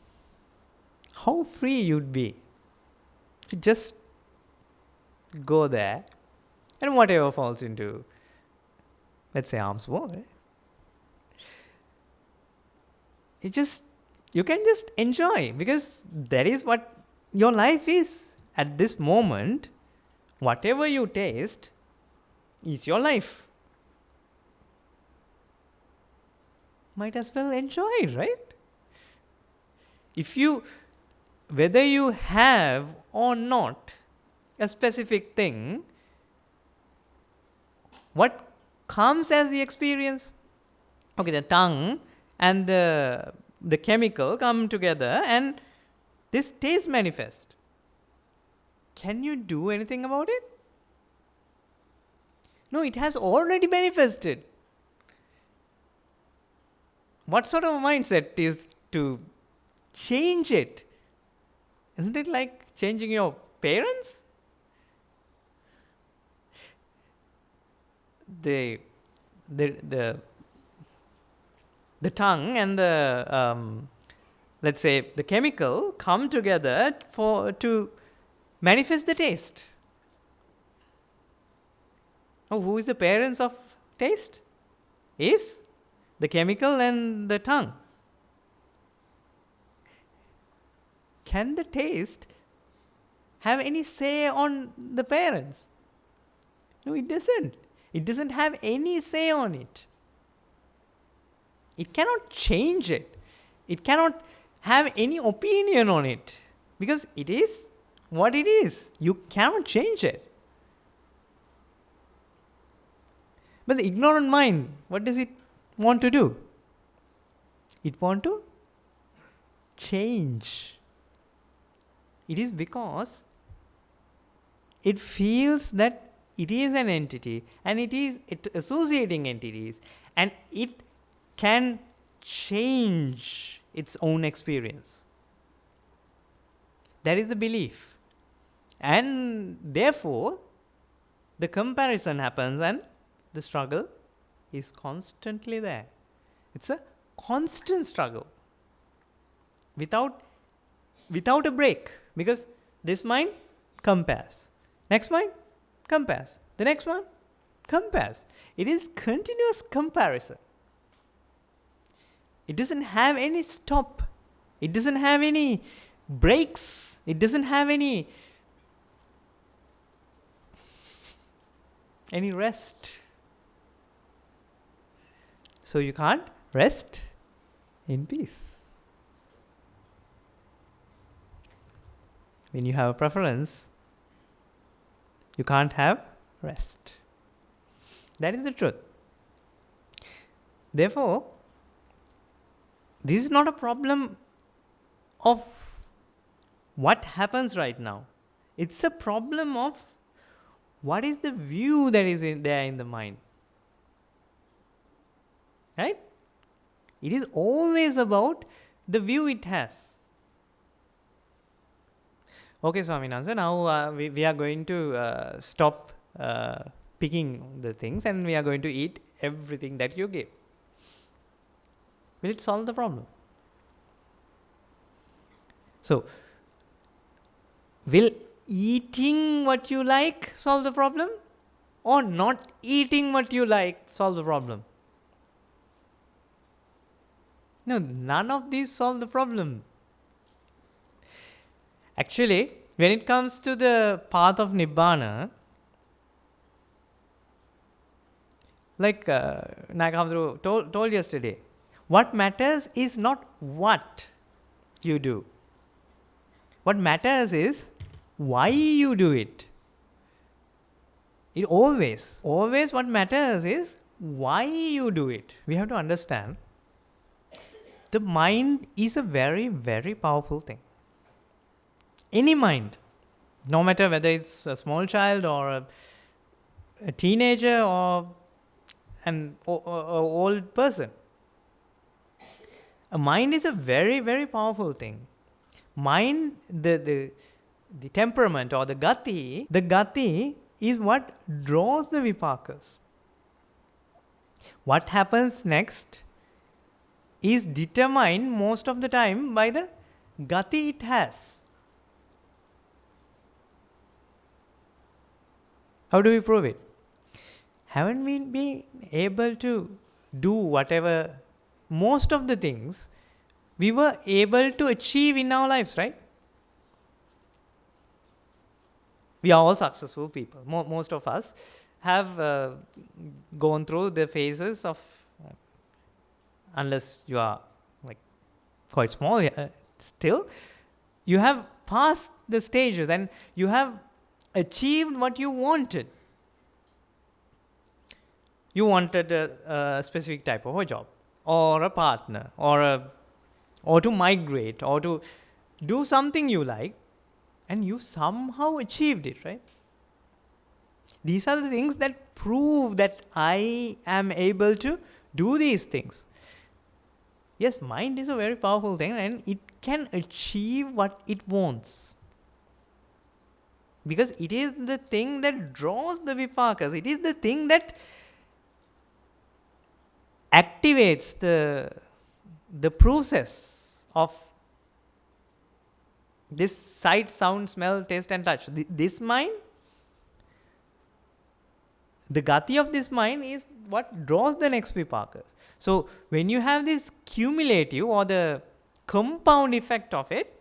how free you'd be to just go there and whatever falls into, let's say, arm's way, you can just enjoy, because that is what your life is. At this moment, whatever you taste is your life. Might as well enjoy it, right? Whether you have or not a specific thing, what comes as the experience? Okay, the tongue and the chemical come together and this taste manifest. Can you do anything about it? No, it has already manifested. What sort of a mindset is to change it? Isn't it like changing your parents? The tongue and let's say the chemical come together to manifest the taste. Oh, who is the parents of taste? Is the chemical and the tongue. Can the taste have any say on the parents? No, it doesn't. It doesn't have any say on it. It cannot change it. It cannot have any opinion on it, because it is what it is. You cannot change it. But the ignorant mind, what does it want to do? It want to change. It is because it feels that it is an entity and it is associating entities, and it can change its own experience. That is the belief. And therefore, the comparison happens and the struggle is constantly there. It's a constant struggle without a break, because this mind compares, next mind compares, the next one compares. It is continuous comparison. It doesn't have any stop. It doesn't have any breaks. It doesn't have any rest. So you can't rest in peace. When you have a preference, you can't have rest. That is the truth. Therefore, this is not a problem of what happens right now. It's a problem of what is the view that is there in the mind. Right? It is always about the view it has. Okay, Swaminathan, now we are going to stop picking the things and we are going to eat everything that you give. Will it solve the problem? So, will eating what you like solve the problem? Or not eating what you like solve the problem? No, none of these solve the problem. Actually, when it comes to the path of Nibbana, like Nagahamdru told yesterday, what matters is not what you do. What matters is why you do it. It always what matters is why you do it. We have to understand the mind is a very, very powerful thing. Any mind, no matter whether it's a small child or a teenager or an old person, a mind is a very, very powerful thing. Mind, the temperament or the gati is what draws the vipakas. What happens next is determined most of the time by the gati it has. How do we prove it? Haven't we been able to do whatever, most of the things we were able to achieve in our lives, right? We are all successful people. Most of us have gone through the phases of, unless you are like quite small still, you have passed the stages and you have achieved what you wanted. You wanted a specific type of a job or a partner or to migrate or to do something you like, and you somehow achieved it, right? These are the things that prove that I am able to do these things. Yes, mind is a very powerful thing and it can achieve what it wants. Because it is the thing that draws the vipakas. It is the thing that activates the process of this sight, sound, smell, taste and touch. This mind, the gati of this mind is what draws the next vipakas. So, when you have this cumulative or the compound effect of it,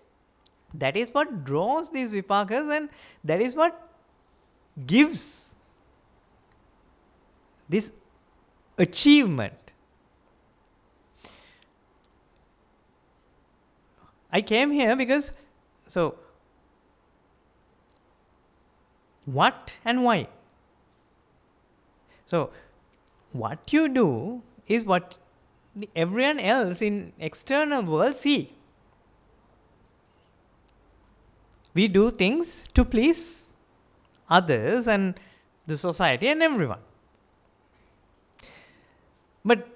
that is what draws these vipakas and that is what gives this achievement. I came here because, so, what and why? So, what you do is what everyone else in external world see. We do things to please others and the society and everyone. But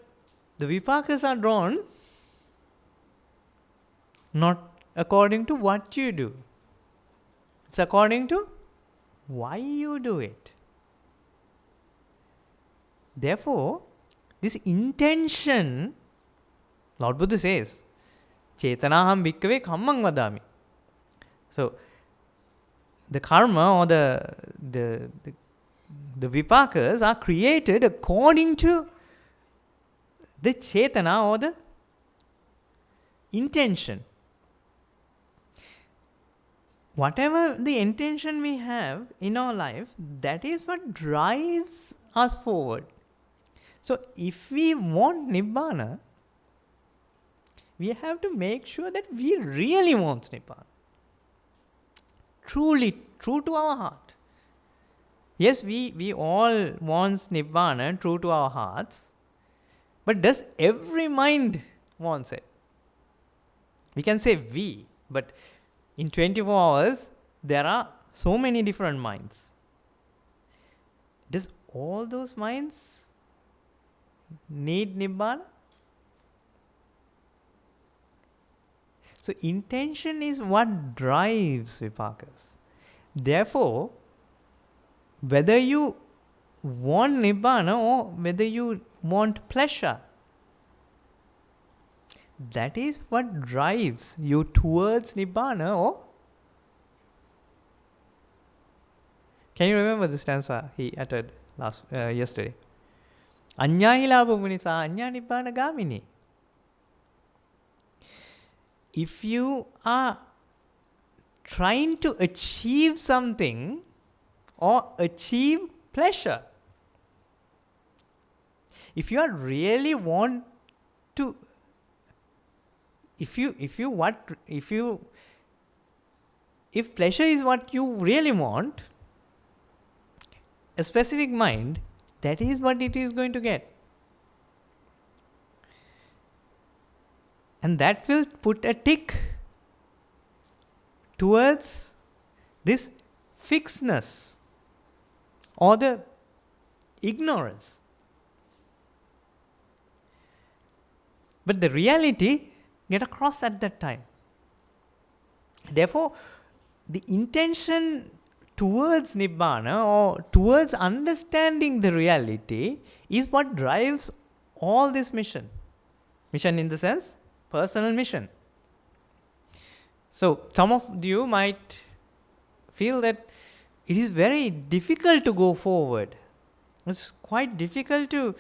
the vipakas are drawn not according to what you do. It's according to why you do it. Therefore, this intention, Lord Buddha says, Chetanaham bhikkhave kammang vadami. So, the karma or the vipakas are created according to the chetana or the intention. Whatever the intention we have in our life, that is what drives us forward. So, if we want Nibbana, we have to make sure that we really want Nibbana. Truly, true to our heart. Yes, we all want Nibbana true to our hearts, but does every mind wants it? We can say we, but in 24 hours, there are so many different minds. Does all those minds need Nibbana? So intention is what drives vipakas. Therefore, whether you want Nibbana or whether you want pleasure, that is what drives you towards Nibbana. Or can you remember the stanza he uttered yesterday? Anyāhi lābha munisa anyā Nibbana gamini. If you are trying to achieve something or achieve pleasure, if you are really want to, if pleasure is what you really want, a specific mind, that is what it is going to get. And that will put a tick towards this fixedness or the ignorance. But the reality get across at that time. Therefore, the intention towards Nibbana or towards understanding the reality is what drives all this mission. Mission in the sense, personal mission. So, some of you might feel that it is very difficult to go forward. It's quite difficult to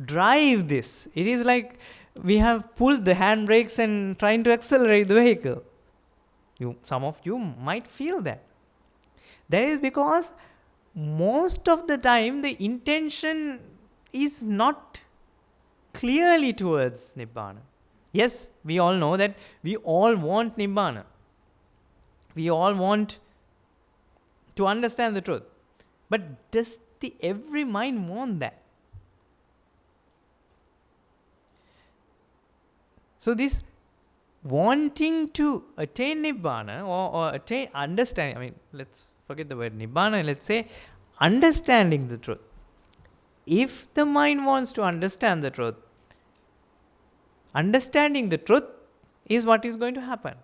drive this. It is like we have pulled the handbrakes and trying to accelerate the vehicle. Some of you might feel that. That is because most of the time the intention is not clearly towards Nibbana. Yes, we all know that we all want Nibbana. We all want to understand the truth. But does every mind want that? So this wanting to attain Nibbana or attain understanding, let's forget the word Nibbana, let's say understanding the truth. If the mind wants to understand the truth, understanding the truth is what is going to happen.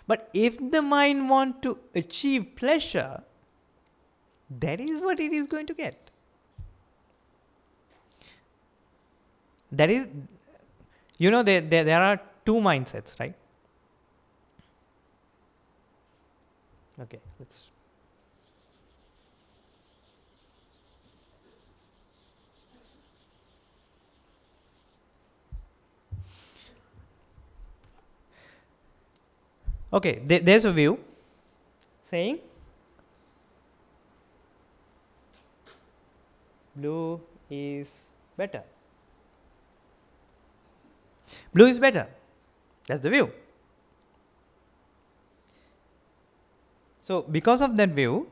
But if the mind wants to achieve pleasure, that is what it is going to get. That is, there are two mindsets, right? Okay, let's. Okay, there's a view saying blue is better. Blue is better. That's the view. So, because of that view,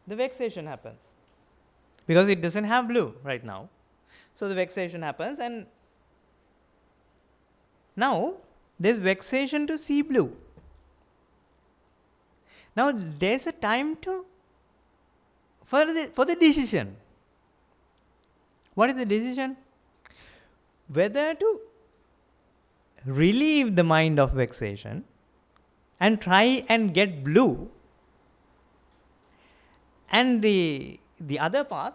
the vexation happens. Because it doesn't have blue right now. So, the vexation happens, and now there's vexation to see blue. Now, there's a time for the decision. What is the decision? Whether to relieve the mind of vexation and try and get blue, and the other path,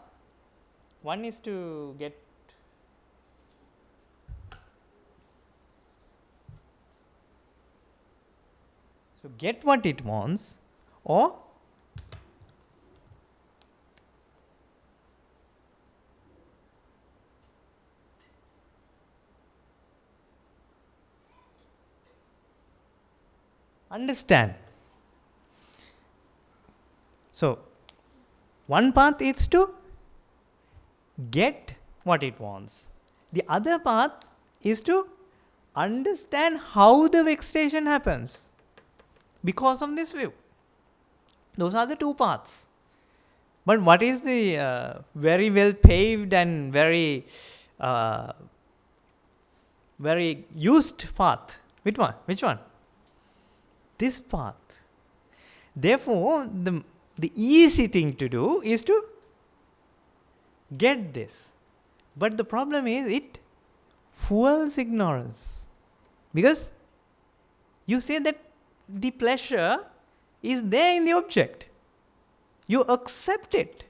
one is to get what it wants, or understand. So, one path is to get what it wants. The other path is to understand how the vexation happens because of this view. Those are the two paths. But what is the very well paved and very used path? Which one? Which one? This path. Therefore, the easy thing to do is to get this. But the problem is it fuels ignorance. Because you say that the pleasure is there in the object. You accept it.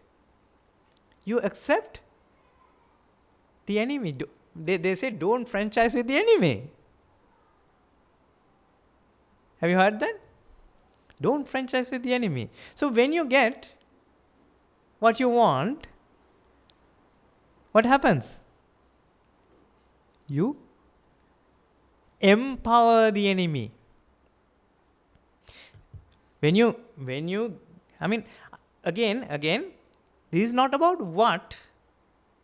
You accept the enemy. They say don't franchise with the enemy. Have you heard that? Don't franchise with the enemy. So when you get what you want, what happens? You empower the enemy. When you, again, this is not about what,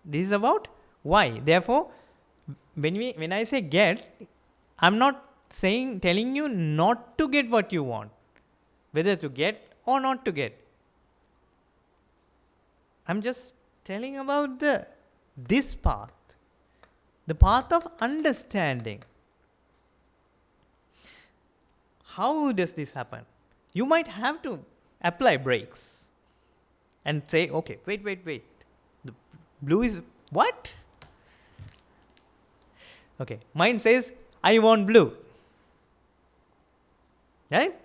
this is about why. Therefore, when I say get, I'm not telling you not to get what you want, whether to get or not to get. I'm just telling about this path, the path of understanding. How does this happen? You might have to apply brakes and say, okay, wait. The blue is what? Okay, mind says, I want blue. Right?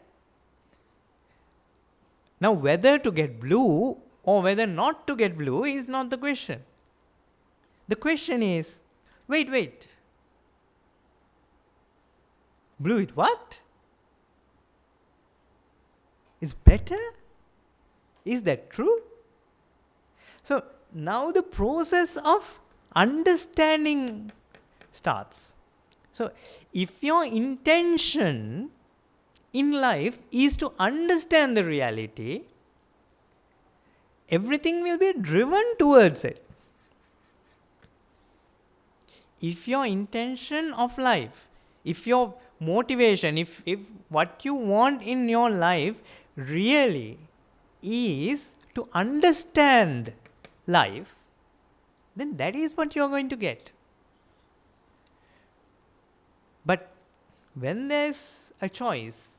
Now, whether to get blue or whether not to get blue is not the question. The question is, wait. Blue is what? Is better? Is that true? So, now the process of understanding starts. So, if your intention in life is to understand the reality, everything will be driven towards it. If your intention of life, if your motivation, if what you want in your life really is to understand life, then that is what you are going to get. But when there's a choice,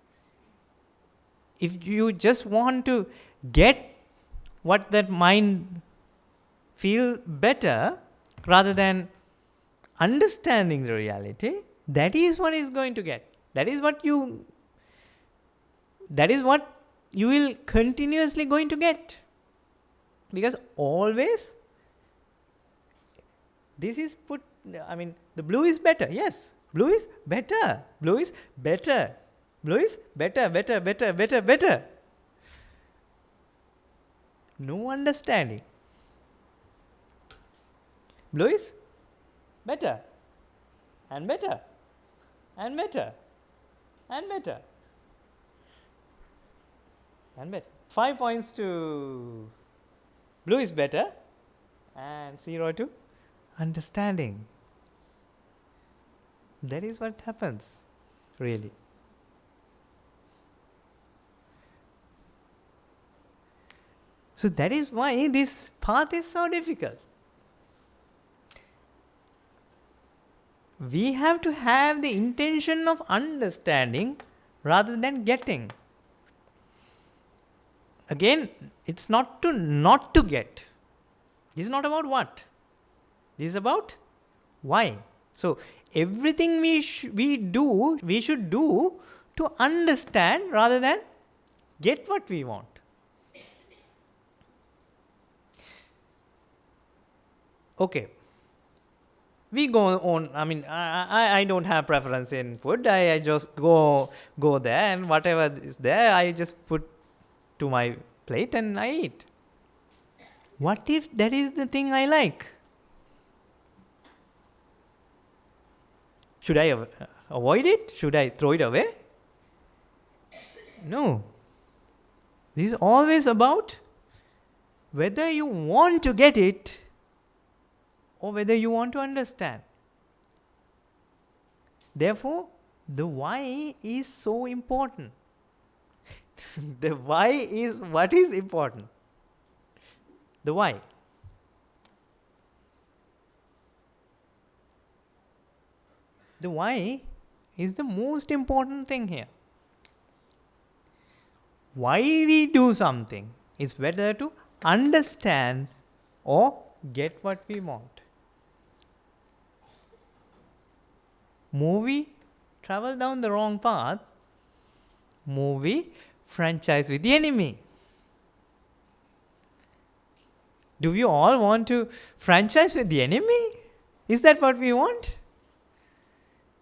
if you just want to get what that mind feel better rather than understanding the reality, that is what is going to get. That is what you will continuously going to get. Because always this is put, the blue is better. Yes, blue is better. Blue is better. Blue is better. No understanding. Blue is better. And better. And better. And better. And better. 5 points to blue is better. And 0 to understanding. That is what happens, really. So that is why this path is so difficult. We have to have the intention of understanding rather than getting. Again, it's not to get. This is not about what. This is about why. So everything we should do to understand rather than get what we want. Okay. We go on, I don't have preference in food. I just go there and whatever is there, I just put to my plate and I eat. What if that is the thing I like? Should I avoid it? Should I throw it away? No. This is always about whether you want to get it or whether you want to understand. Therefore, the why is so important. The why is what is important. The why. The why is the most important thing here. Why we do something is whether to understand or get what we want. Movie travel down the wrong path. Movie franchise with the enemy. Do we all want to franchise with the enemy? Is that what we want?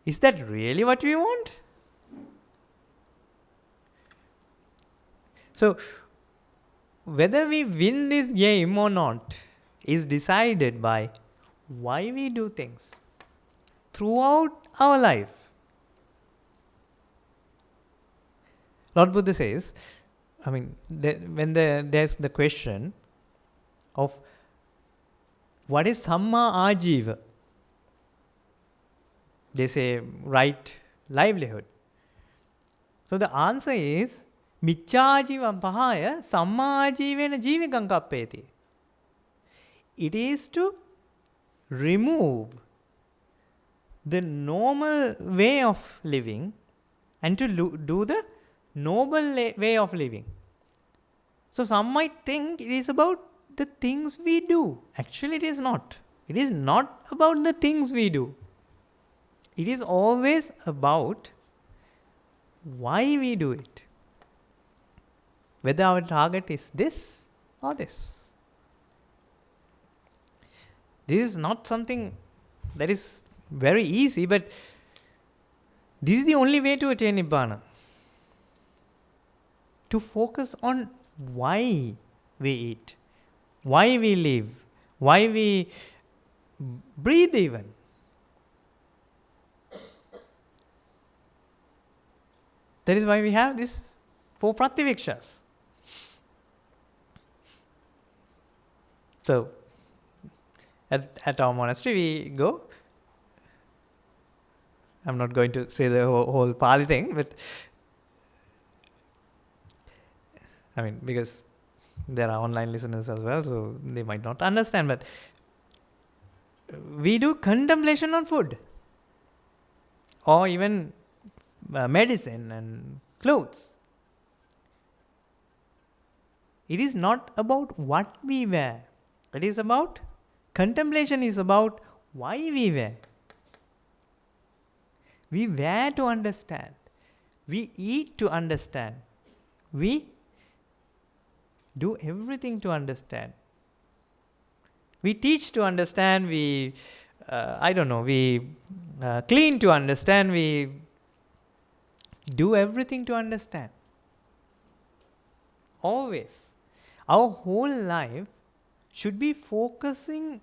Is that really what we want? So, whether we win this game or not is decided by why we do things throughout our life. Lord Buddha says, there's the question of what is Samma Ajiva? They say right livelihood. So the answer is Michājivam pahaya Samma Ajivena Jivikam kappeti. It is to remove the normal way of living and to do the noble way of living. So some might think it is about the things we do. Actually, it is not. It is not about the things we do. It is always about why we do it. Whether our target is this or this. This is not something that is very easy, but this is the only way to attain Nibbana. To focus on why we eat, why we live, why we breathe even. That is why we have these 4 Pratyavikshas. So, at our monastery we go. I'm not going to say the whole Pali thing, but because there are online listeners as well, so they might not understand, but we do contemplation on food or even medicine and clothes. It is not about what we wear. It is about, contemplation is about why we wear. We wear to understand. We eat to understand. We do everything to understand. We teach to understand. We, we clean to understand. We do everything to understand. Always. Our whole life should be focusing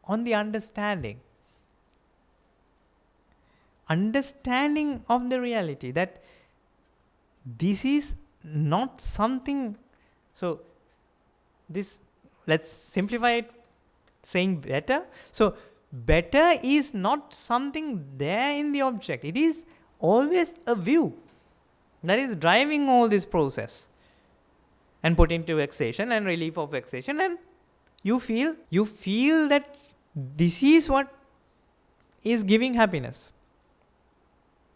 on the understanding. Understanding of the reality that this is not something. So, this, let's simplify it saying better. So, better is not something there in the object. It is always a view that is driving all this process and put into vexation and relief of vexation, and you feel that this is what is giving happiness.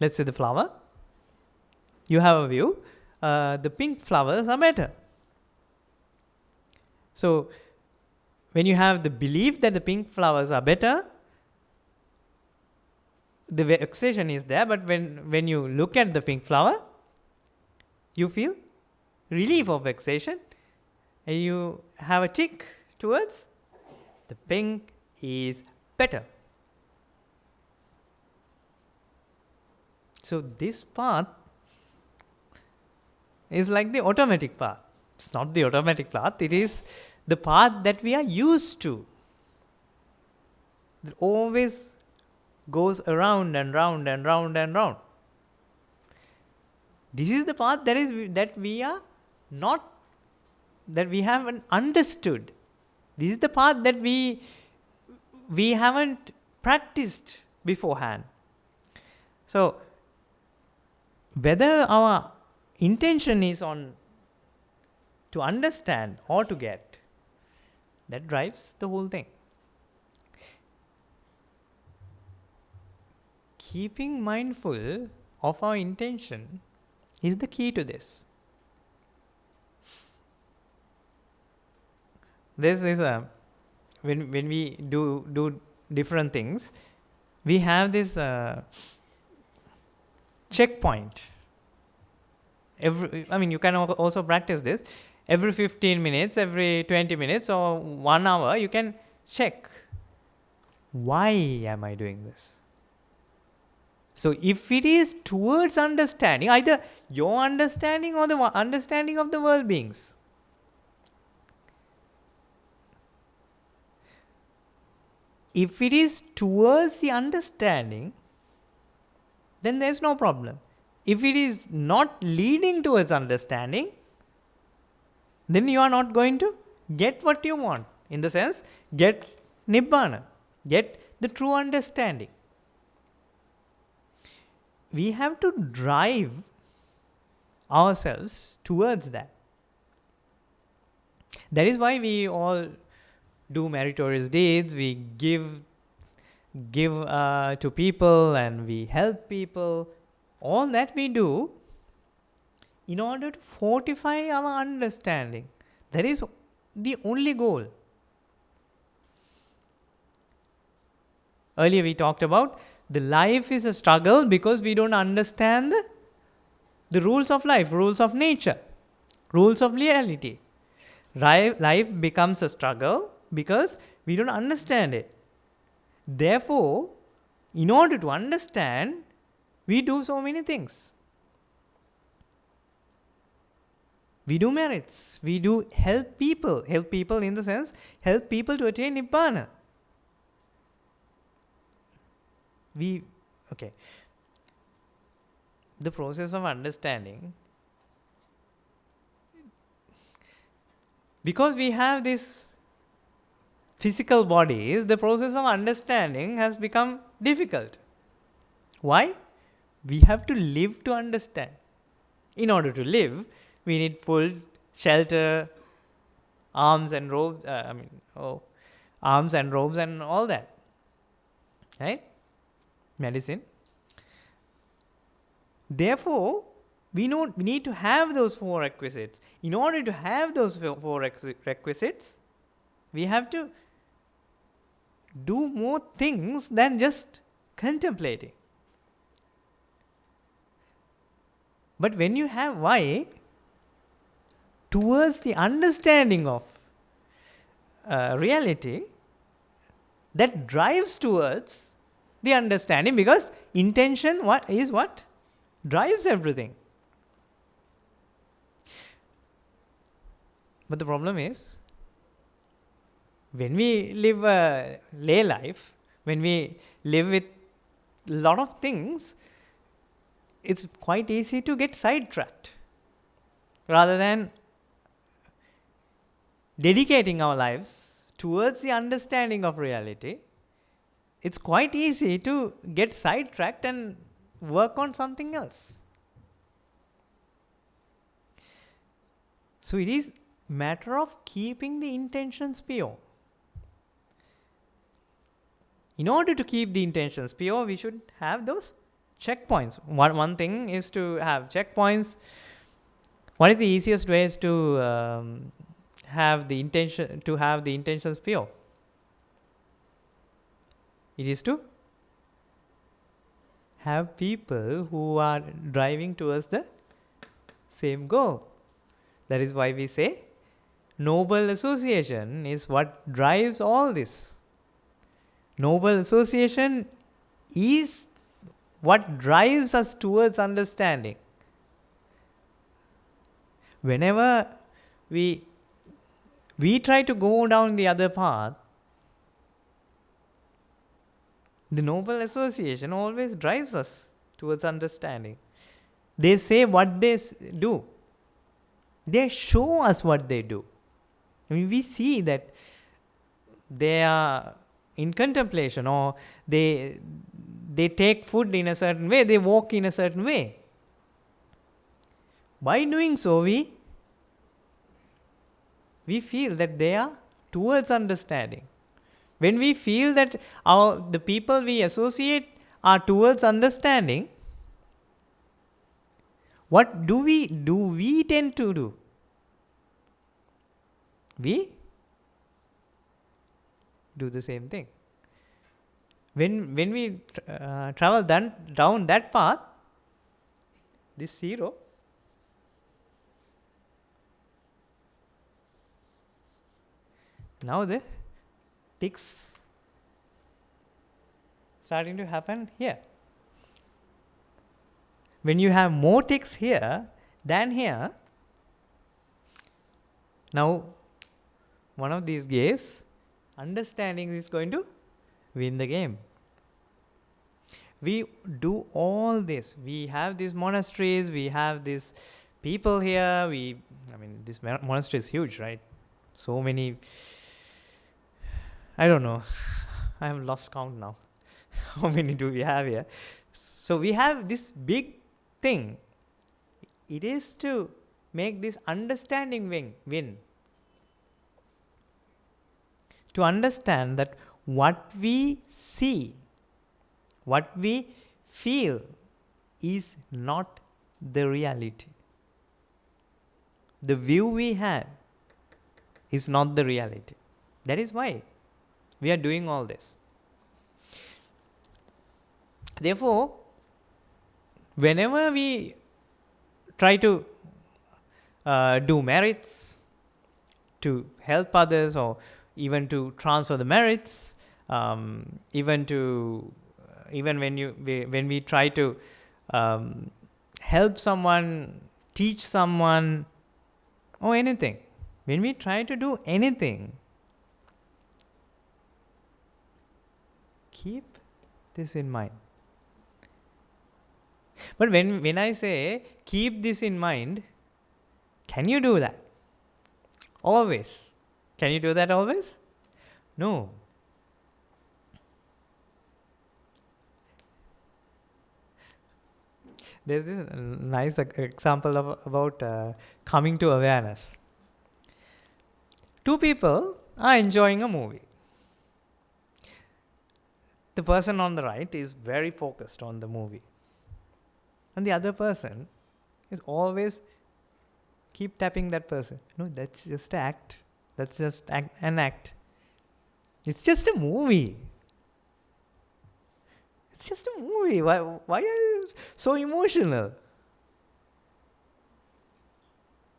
Let's say the flower. You have a view. The pink flowers are better. So, when you have the belief that the pink flowers are better, the vexation is there, but when you look at the pink flower, you feel relief of vexation and you have a tick towards the pink is better. So this path is like the automatic path. It's not the automatic path, it is the path that we are used to. It always goes around and round and round and round. This is the path that we haven't understood. This is the path that we haven't practiced beforehand. So, whether our intention is on to understand or to get. That drives the whole thing. Keeping mindful of our intention is the key to this. This is when we do different things, we have this checkpoint. You can also practice this. Every 15 minutes, every 20 minutes or 1 hour, you can check, why am I doing this? So if it is towards understanding, either your understanding or the understanding of the world beings, if it is towards the understanding, then there is no problem. If it is not leading towards understanding, then you are not going to get what you want. In the sense, get Nibbana, get the true understanding. We have to drive ourselves towards that. That is why we all do meritorious deeds, we give to people and we help people. All that we do in order to fortify our understanding. That is the only goal. Earlier we talked about the life is a struggle because we don't understand the rules of life, rules of nature, rules of reality. Life becomes a struggle because we don't understand it. Therefore, in order to understand, we do so many things. We do merits. We do help people. Help people in the sense, help people to attain Nibbana. The process of understanding, because we have this physical bodies, the process of understanding has become difficult. Why? We have to live to understand. In order to live, we need food, shelter, arms and robes, arms and robes and all that. Right? Medicine. Therefore, we need to have those 4 requisites. In order to have those 4 requisites, we have to do more things than just contemplating. But when you have why, towards the understanding of reality, that drives towards the understanding, because intention is what drives everything. But the problem is, when we live a lay life, when we live with a lot of things, it's quite easy to get sidetracked. Rather than dedicating our lives towards the understanding of reality, it's quite easy to get sidetracked and work on something else. So it is matter of keeping the intentions pure. In order to keep the intentions pure, we should have those checkpoints. One thing is to have checkpoints. What is the easiest ways to have the intentions pure? It is to have people who are driving towards the same goal. That is why we say noble association is what drives all this. Noble association is what drives us towards understanding. Whenever we try to go down the other path, the noble association always drives us towards understanding. They say what they do. They show us what they do. We see that they are in contemplation, or they take food in a certain way, they walk in a certain way. By doing so, we feel that they are towards understanding. When we feel that the people we associate are towards understanding, what do we tend to do? We do the same thing. When we travel down that path, this 0 now the ticks starting to happen here. When you have more ticks here than here, now one of these games, understanding is going to win the game. We do all this. We have these monasteries, we have these people here. This monastery is huge, right? So many, I don't know. I have lost count now. How many do we have here? So we have this big thing. It is to make this understanding win. To understand that what we see, what we feel is not the reality. The view we have is not the reality. That is why we are doing all this. Therefore, whenever we try to do merits, to help others, or even to transfer the merits, even when we try to help someone, teach someone, or anything, when we try to do anything, keep this in mind. But when I say keep this in mind, can you do that? Always. Can you do that always? No. There's this nice example about coming to awareness. Two people are enjoying a movie. The person on the right is very focused on the movie. And the other person is always keep tapping that person. No, that's just an act. That's just an act. It's just a movie. It's just a movie. Why are you so emotional?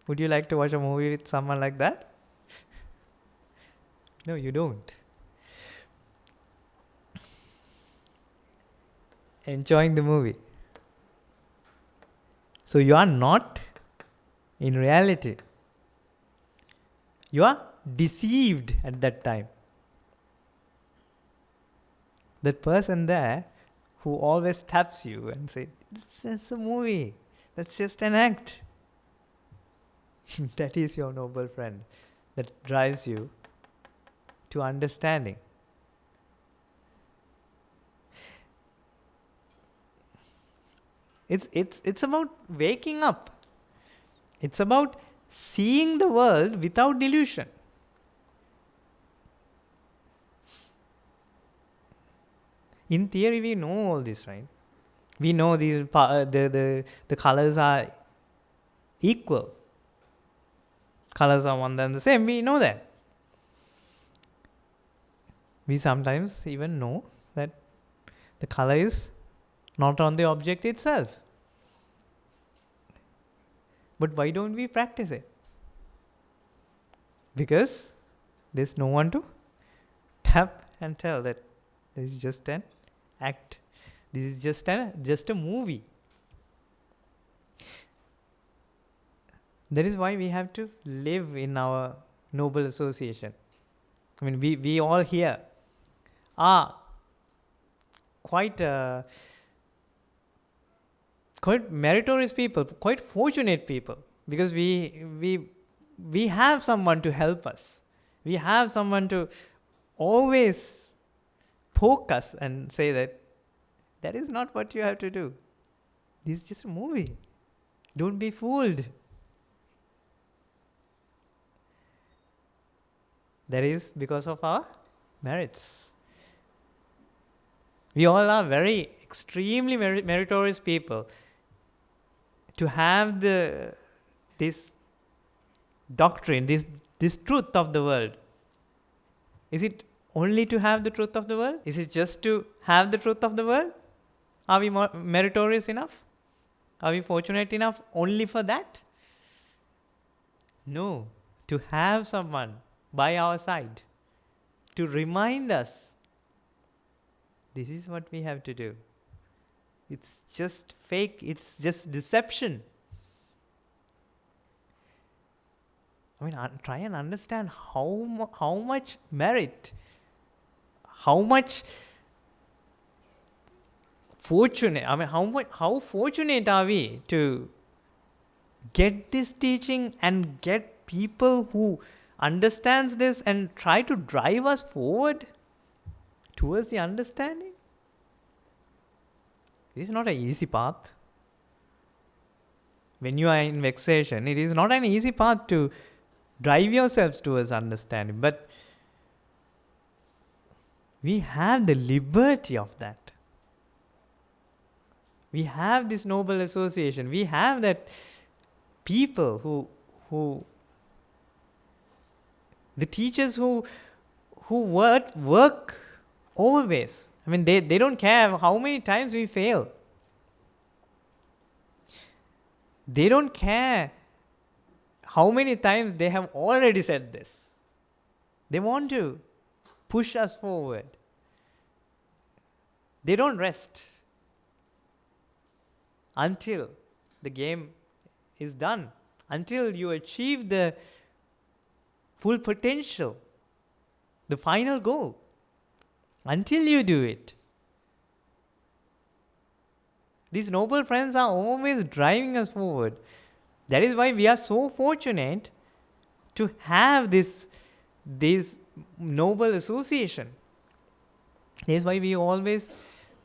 Would you like to watch a movie with someone like that? No, you don't. Enjoying the movie. So you are not in reality. You are deceived at that time. That person there who always taps you and says, it's just a movie. That's just an act. That is your noble friend that drives you to understanding. It's about waking up. It's about seeing the world without delusion. In theory, we know all this, right? We know the colors are equal. Colors are one and the same. We know that. We sometimes even know that the color is not on the object itself. But why don't we practice it? Because there's no one to tap and tell that this is just an act. This is just a movie. That is why we have to live in our noble association. We all here are quite meritorious people, quite fortunate people, because we have someone to help us. We have someone to always poke us and say that is not what you have to do. This is just a movie. Don't be fooled. That is because of our merits. We all are very extremely meritorious people. To have this doctrine, this truth of the world, is it only to have the truth of the world? Is it just to have the truth of the world? Are we meritorious enough? Are we fortunate enough only for that? No. To have someone by our side to remind us, this is what we have to do. It's just fake. It's just deception. I mean, try and understand how much merit, how much fortunate. I mean, how fortunate are we to get this teaching and get people who understands this and try to drive us forward towards the understanding? This is not an easy path. When you are in vexation, it is not an easy path to drive yourselves towards understanding. But we have the liberty of that. We have this noble association. We have that people who the teachers who work always. I mean, they don't care how many times we fail. They don't care how many times they have already said this. They want to push us forward. They don't rest until the game is done, until you achieve the full potential, the final goal. Until you do it. These noble friends are always driving us forward. That is why we are so fortunate to have this noble association. That is why we always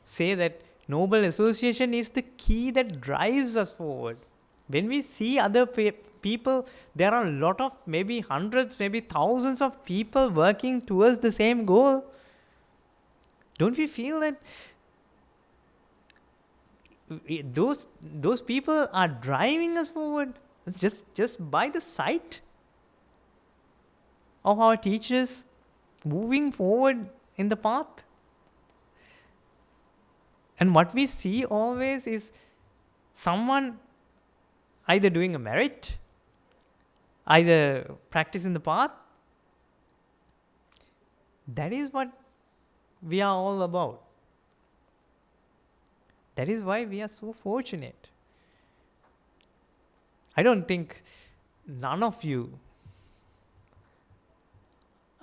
say that noble association is the key that drives us forward. When we see other people, there are a lot of, maybe hundreds, maybe thousands of people working towards the same goal. Don't we feel that those people are driving us forward? It's just by the sight of our teachers moving forward in the path. And what we see always is someone either doing a merit, either practicing the path. That is what we are all about. That is why we are so fortunate. I don't think none of you,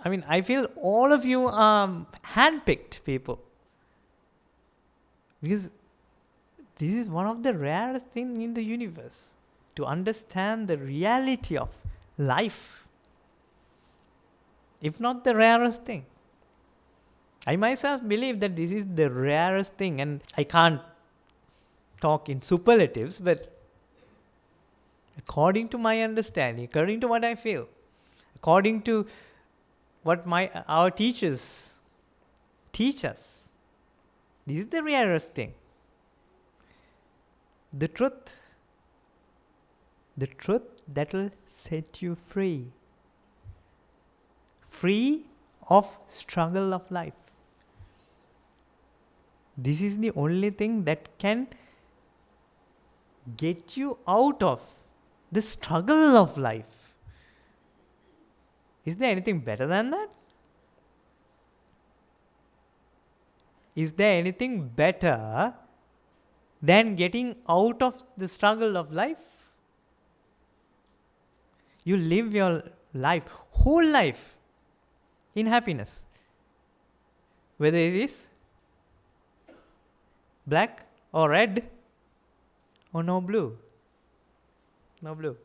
I mean, I feel all of you are handpicked people. Because this is one of the rarest things in the universe, to understand the reality of life. If not the rarest thing. I myself believe that this is the rarest thing, and I can't talk in superlatives, but according to my understanding, according to what I feel, according to what our teachers teach us, this is the rarest thing. The truth that will set you free of struggle of life. This is the only thing that can get you out of the struggle of life. Is there anything better than that? Is there anything better than getting out of the struggle of life? You live your life, whole life, in happiness. Whether it is black or red or no blue. No blue.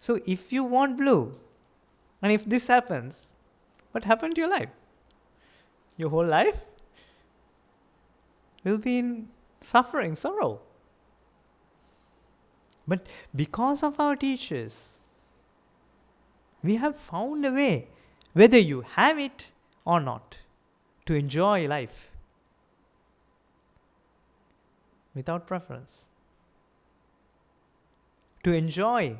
So if you want blue, and if this happens, what happened to your life? Your whole life will be in suffering, sorrow. But because of our teachers, we have found a way, whether you have it or not, to enjoy life without preference. To enjoy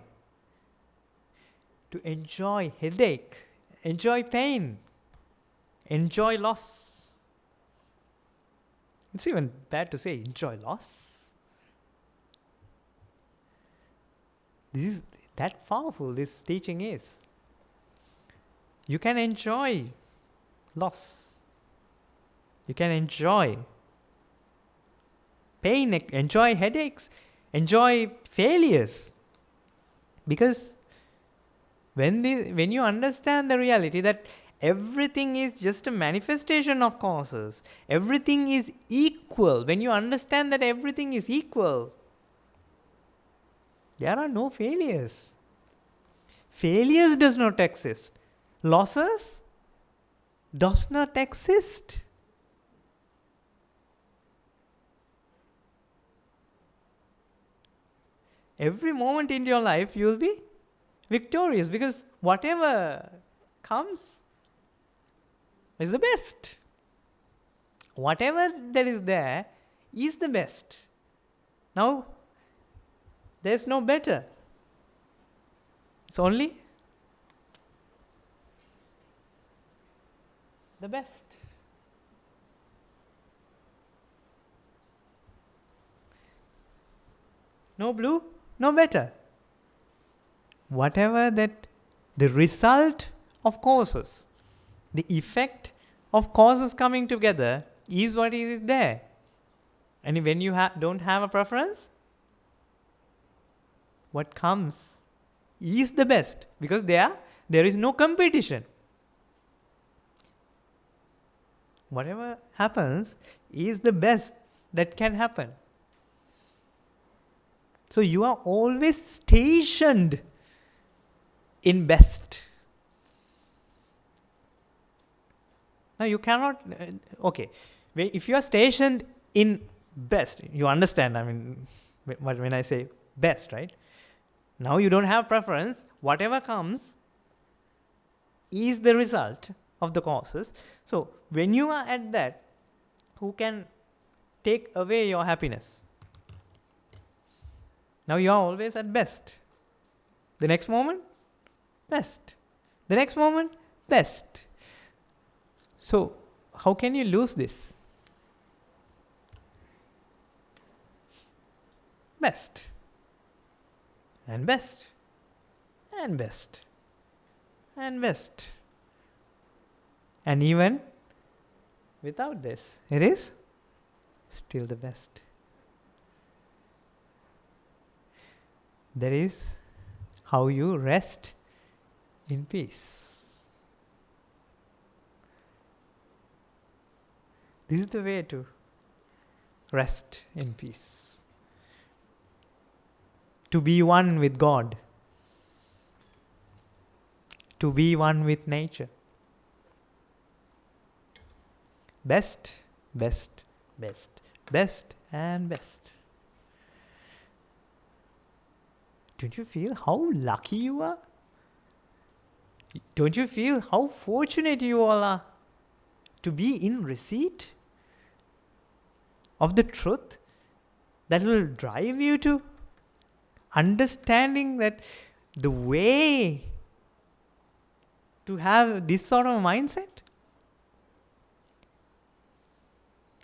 headache, enjoy pain, enjoy loss. It's even bad to say enjoy loss. This is that powerful, this teaching is. You can enjoy loss. You can enjoy pain, enjoy headaches, enjoy failures. Because when you understand the reality that everything is just a manifestation of causes, everything is equal. When you understand that everything is equal, there are no failures. Failures does not exist. Losses does not exist. Every moment in your life you will be victorious, because whatever comes is the best. Whatever that is there is the best. Now, there's no better. It's only the best. No blue, no better. Whatever that the result of causes, the effect of causes coming together is what is there. And when you don't have a preference, what comes is the best, because there is no competition. Whatever happens is the best that can happen. So you are always stationed in best. Now you cannot, if you are stationed in best, you understand, when I say best, right? Now you don't have preference. Whatever comes is the result of the causes. So when you are at that, who can take away your happiness? Now you are always at best. The next moment, best. The next moment, best. So how can you lose this? Best. And best. And best. And best. And even without this, it is still the best. That is how you rest in peace. This is the way to rest in peace. To be one with God. To be one with nature. Best, best, best, best, and best. Don't you feel how lucky you are? Don't you feel how fortunate you all are to be in receipt of the truth that will drive you to understanding that the way to have this sort of mindset,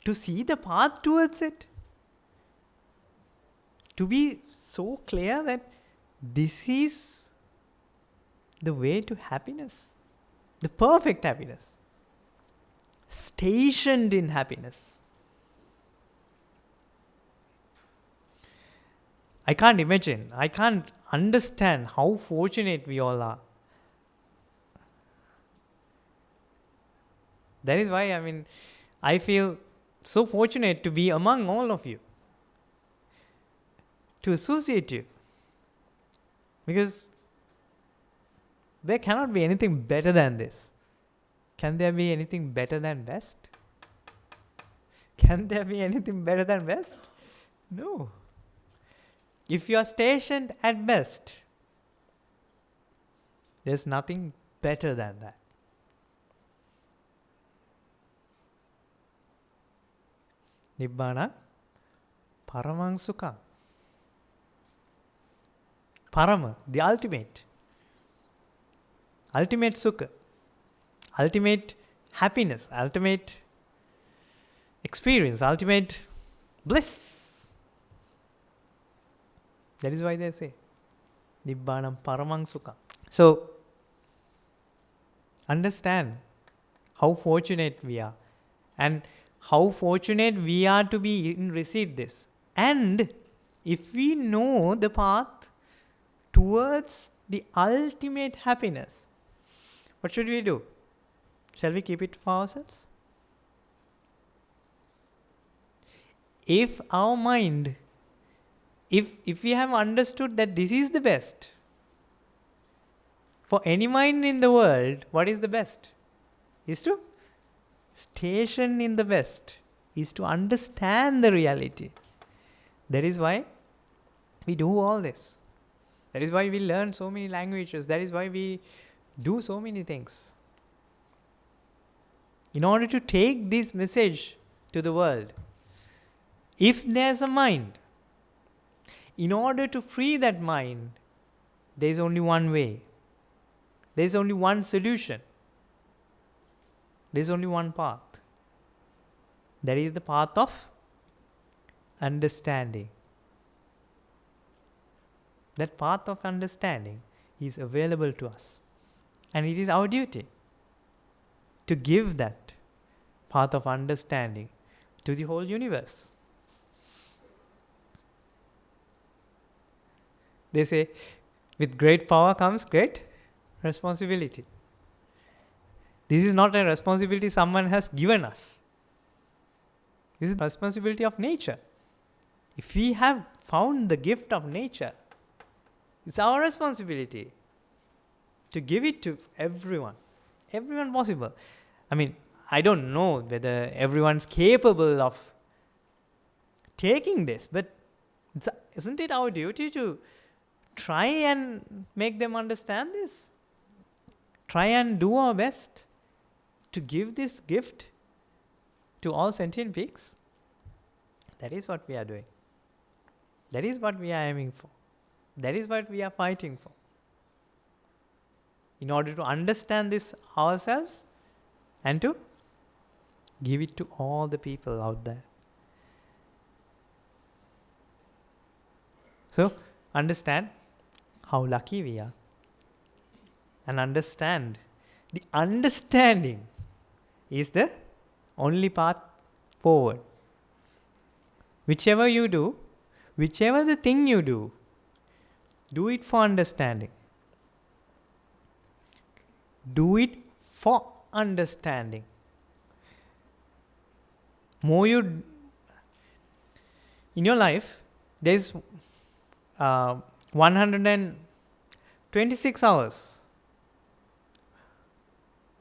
to see the path towards it, to be so clear that this is the way to happiness, the perfect happiness, stationed in happiness. I can't imagine, I can't understand how fortunate we all are. That is why, I feel so fortunate to be among all of you, to associate you. Because there cannot be anything better than this. Can there be anything better than best? Can there be anything better than best? No. If you are stationed at best, there's nothing better than that. Nibbana, paramang sukha. Parama, the ultimate. Ultimate sukha. Ultimate happiness. Ultimate experience. Ultimate bliss. That is why they say Nibbanam paramang sukha. So, understand how fortunate we are and how fortunate we are to be in receive this. And if we know the path towards the ultimate happiness, what should we do? Shall we keep it for ourselves? If our mind, if we have understood that this is the best, for any mind in the world, what is the best? Is to station in the best, is to understand the reality. That is why we do all this. That is why we learn so many languages. That is why we do so many things. In order to take this message to the world, if there's a mind, in order to free that mind, there is only one way. There is only one solution. There is only one path. That is the path of understanding. That path of understanding is available to us. And it is our duty to give that path of understanding to the whole universe. They say, with great power comes great responsibility. This is not a responsibility someone has given us. This is the responsibility of nature. If we have found the gift of nature, it's our responsibility to give it to everyone possible. I mean, I don't know whether everyone's capable of taking this, but isn't it our duty to try and make them understand this? Try and do our best to give this gift to all sentient beings? That is what we are doing. That is what we are aiming for. That is what we are fighting for. In order to understand this ourselves and to give it to all the people out there. So, understand how lucky we are. And understand the understanding is the only path forward. Whichever you do, whichever the thing you do it for understanding. Do it for understanding. More you in your life, there is 126 hours.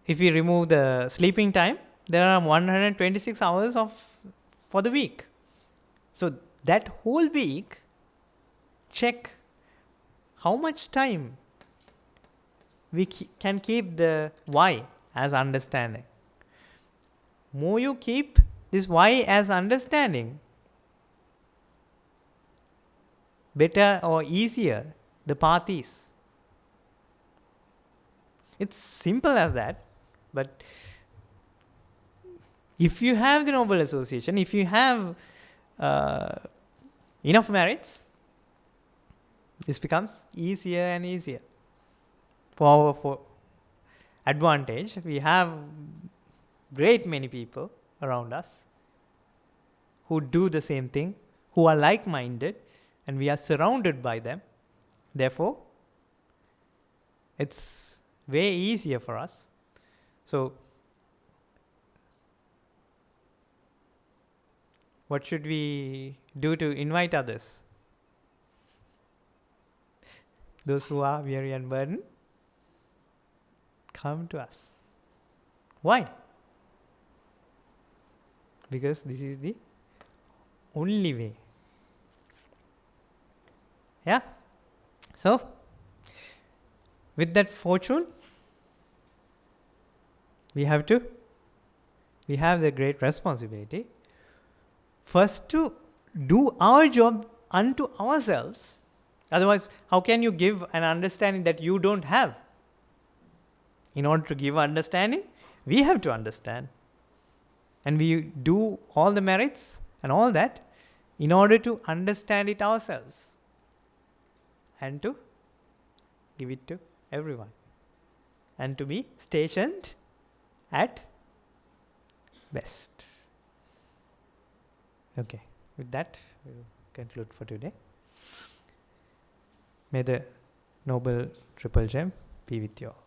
If we remove the sleeping time, there are 126 hours for the week. So that whole week, check how much time we can keep the why as understanding. More you keep this why as understanding, better or easier the path is. It's simple as that, but if you have the noble association, if you have enough merits, this becomes easier and easier. For our advantage, we have great many people around us who do the same thing, who are like-minded, and we are surrounded by them. Therefore, it's way easier for us. So, what should we do to invite others? Those who are weary and burdened, come to us. Why? Because this is the only way Yeah. So, with that fortune, we have the great responsibility first to do our job unto ourselves. Otherwise, how can you give an understanding that you don't have? In order to give understanding, we have to understand. And we do all the merits and all that in order to understand it ourselves and to give it to everyone. And to be stationed at best. Okay, with that, we'll conclude for today. May the Noble Triple Gem be with you all.